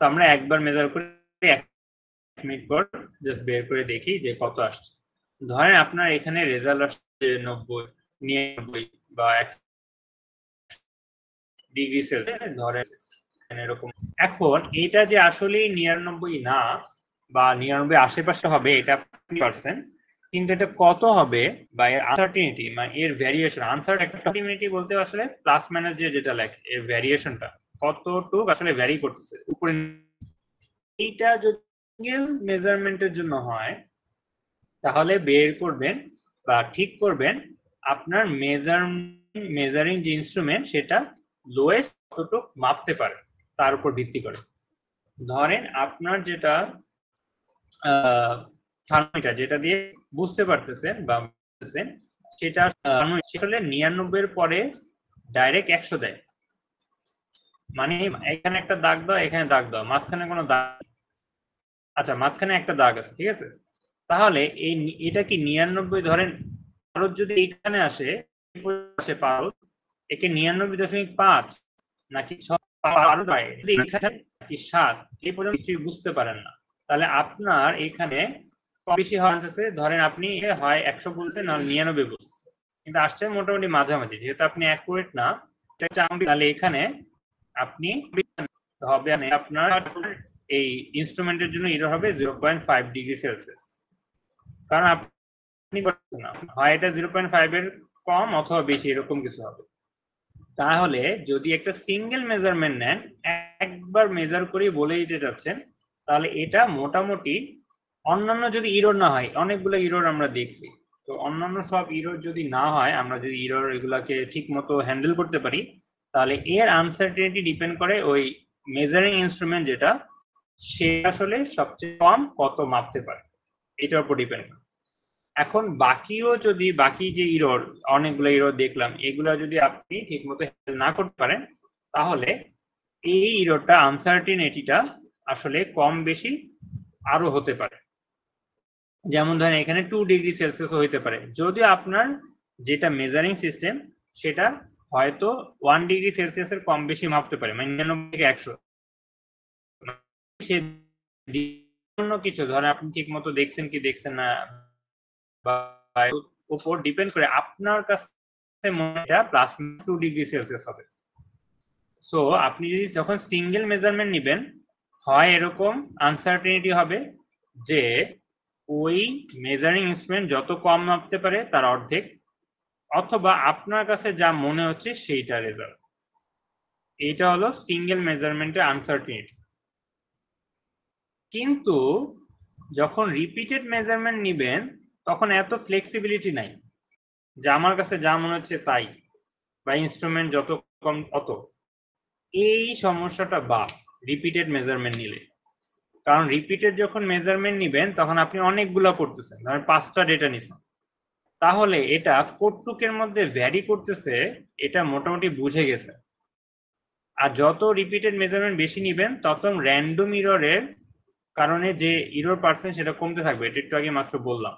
তো আমরা একবার মেজার করে 1 মিনিট পর জাস্ট বের করে দেখি যে কত আসছে। ধরেন আপনার এখানে রেজাল্ট আসছে 90, 99 বা 1 ডিগ্রি সেলসিয়াস ধরেন এরকম। এখন এটা যে আসলে 99 না বা 99 আশেপাশে হবে এটা পার্সেন্ট, কিন্তু এটা কত হবে বা এর আনসার্টিনিটি মানে এর ভ্যারিয়েশন, আনসার্টিনিটি বলতে আসলে প্লাস মাইনাস যেটা লেখে এর ভ্যারিয়েশনটা, কতটুক আসলে ভ্যারি করতেছে উপরে। এইটা যদি সিঙ্গেল মেজারমেন্টের জন্য হয় তাহলে বের করবেন বা ঠিক করবেন আপনার মেজারিং যে ইনস্ট্রুমেন্ট সেটা লোয়েস্ট কতটুক মাপতে পারে তার উপর ভিত্তি করে। ধরেন আপনার যেটা থার্মোমিটার যেটা দিয়ে বুঝতে পারতেছেন বা সেটা আসলে 99 এর পরে ডাইরেক্ট 100 দেয়, মানে এখানে একটা দাগ দাও, এখানে দাগ দাও, মাঝখানে কোনো দাগ, আচ্ছা মাঝখানে একটা দাগ আছে, ঠিক আছে। তাহলে এটা কি 99 ধরেন পারদ যদি এইখানে আসে পারদ একে 99.5 নাকি 7 এই পর্যন্ত কিছুই বুঝতে পারেন না, তাহলে আপনার এখানে বেশি হওয়ার আছে। ধরেন আপনি হয় 100 বলছেন না 99 বলছেন, কিন্তু আসছে মোটামুটি মাঝামাঝি, যেহেতু আপনি অ্যাকুরেট না তাহলে এখানে আপনি হবে আপনার এই ইনস্ট্রুমেন্টের জন্য এরর হবে 0.5 ডিগ্রি সেলসিয়াস, কারণ আপনি না হয় এটা 0.5 এর কম অথবা বেশি এরকম কিছু হবে। তাহলে যদি একটা সিঙ্গেল মেজারমেন্ট নেন, একবার মেজার করে বলে দিতে যাচ্ছেন, তাহলে এটা মোটামুটি অন্যান্য যদি ইরর না হয়, অনেকগুলো ইরর আমরা দেখছি, তো অন্যান্য সব ইরর যদি না হয়, আমরা যদি ইরর এগুলাকে ঠিক মতো হ্যান্ডেল করতে পারি, তাহলে এর আনসার্টেনিটি ডিপেন্ড করে ওই মেজারিং ইনস্ট্রুমেন্ট যেটা সে আসলে সবচেয়ে কম কত মাপতে পারে এটার উপর ডিপেন্ড করে। এখন বাকিও যদি বাকি যে ইরর, অনেকগুলো ইরর দেখলাম, এগুলা যদি আপনি ঠিক মতো হ্যান্ডেল না করতে পারেন, তাহলে এই ইররটা আনসার্টেনিটিটা আসলে কম বেশি আরো হতে পারে। যেমন ধরেন এখানে 2 ডিগ্রি সেলসিয়াস হইতে পারে, যদিও আপনার যেটা মেজারিং সিস্টেম সেটা হয়তো 1 ডিগ্রি সেলসিয়াসের কম বেশি মাপতে পারে, মানে 99 থেকে 100। অন্য কিছু ধরেন আপনি ঠিক মতো দেখছেন কি দেখছেন না বা উপর ডিপেন্ড করে আপনার কাছে মনে হয় প্লাস 2 ডিগ্রি সেলসিয়াস হবে। সো আপনি যদি যখন সিঙ্গেল মেজারমেন্ট নেবেন, হয় এরকম আনসার্টেনিটি হবে যে ওই মেজারিং ইনস্ট্রুমেন্ট যত কম মাপতে পারে তার অর্ধেক, অথবা আপনার কাছে যা মনে হচ্ছে সেইটা রেজাল্ট। এটা হলো সিঙ্গেল মেজারমেন্টের আনসার্টেনিটি। কিন্তু যখন রিপিটেড মেজারমেন্ট নেবেন তখন এত ফ্লেক্সিবিলিটি নাই যে আমার কাছে যা মনে হচ্ছে তাই, বা ইনস্ট্রুমেন্ট যত কম অত। এই সমস্যাটা বা রিপিটেড মেজারমেন্ট নিলে, কারণ রিপিটেড যখন মেজারমেন্ট নিবেন তখন আপনি অনেকগুলো করতেছেন, ধরেন 5টা ডেটা নিছেন, তাহলে এটা কতটুকের মধ্যে ভ্যারি করতেছে এটা মোটামুটি বুঝে গেছে। আর যত রিপিটেড মেজারমেন্ট বেশি নিবেন তত র্যান্ডম ইররের কারণে যে ইরর পার্সেন্ট সেটা কমতে থাকবে, এটা একটু আগে মাত্র বললাম।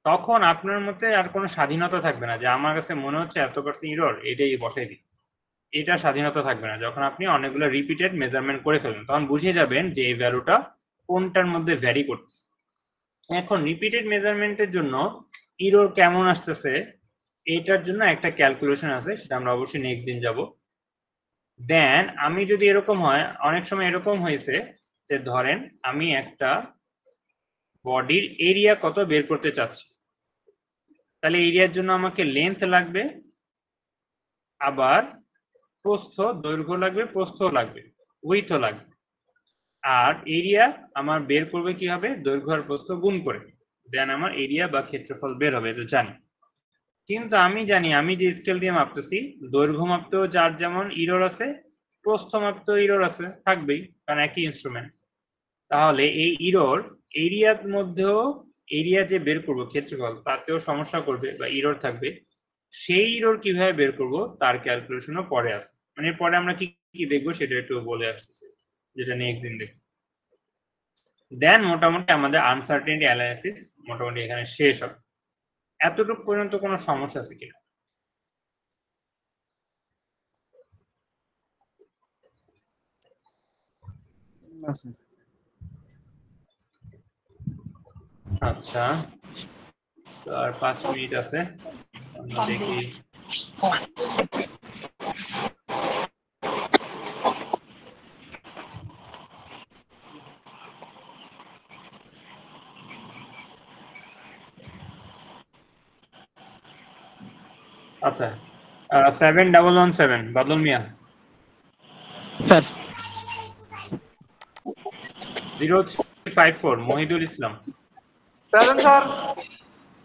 তখন আপনার মধ্যে আর কোনো স্বাধীনতা থাকবে না যে আমার কাছে মনে হচ্ছে এত পার্সেন্ট ইরর এটাই বসাই দিই, এটা স্বাধীনতা থাকবে না। যখন আপনি অনেকগুলো রিপিটেড মেজারমেন্ট করে ফেলবেন তখন বুঝে যাবেন যে এই ভ্যালুটা কোনটার মধ্যে ভ্যারি করতেছে। এখন রিপিটেড মেজারমেন্টের জন্য ইরর কেমন আসতেছে এটার জন্য একটা ক্যালকুলেশন আছে, সেটা আমরা অবশ্যই নেক্সট দিন যাব। দেন আমি যদি এরকম হয়, অনেক সময় এরকম হয়েছে যে ধরেন আমি একটা বডির এরিয়া কত বের করতে চাচ্ছি, তাহলে এরিয়ার জন্য আমাকে লেন্থ লাগবে, আবার প্রস্থ দৈর্ঘ্য লাগবে, প্রস্থ লাগবে, উইথও লাগবে। আর এরিয়া আমার বের করবে কি হবে, দৈর্ঘ্য আর প্রস্থ গুণ করে, দেন আমার এরিয়া বা ক্ষেত্রফল বের হবে, এটা জানি। কিন্তু আমি জানি আমি যে স্কেল দিয়ে মাপতেছি দৈর্ঘ্য মাপতেও যার যেমন ইরর আছে, প্রস্থ মাপতেও ইরর আছে, থাকবেই, কারণ একই ইনস্ট্রুমেন্ট। তাহলে এই ইরর এরিয়ার মধ্যেও, এরিয়া যে বের করবো ক্ষেত্রফল তাতেও সমস্যা করবে বা ইরর থাকবে। সেই ইরর কিভাবে বের করব তার ক্যালকুলেশনও পরে আসে, মানে পরে আমরা কি কি দেখবো সেটা একটু বলে আসতেছি, যেটা নেক্সট দিন দেখবো। দেন মোটামুটি আমাদের আনসার্টেনিটি অ্যানালাইসিস মোটামুটি এখানে শেষ হবে। এতটুকু পর্যন্ত কোনো সমস্যা আছে কিনা? আচ্ছা, আর 5 মিনিট আছে, আমরা দেখি। আচ্ছা 7117 Badal Mia. Sir 0354 Mohidul Islam. Present sir.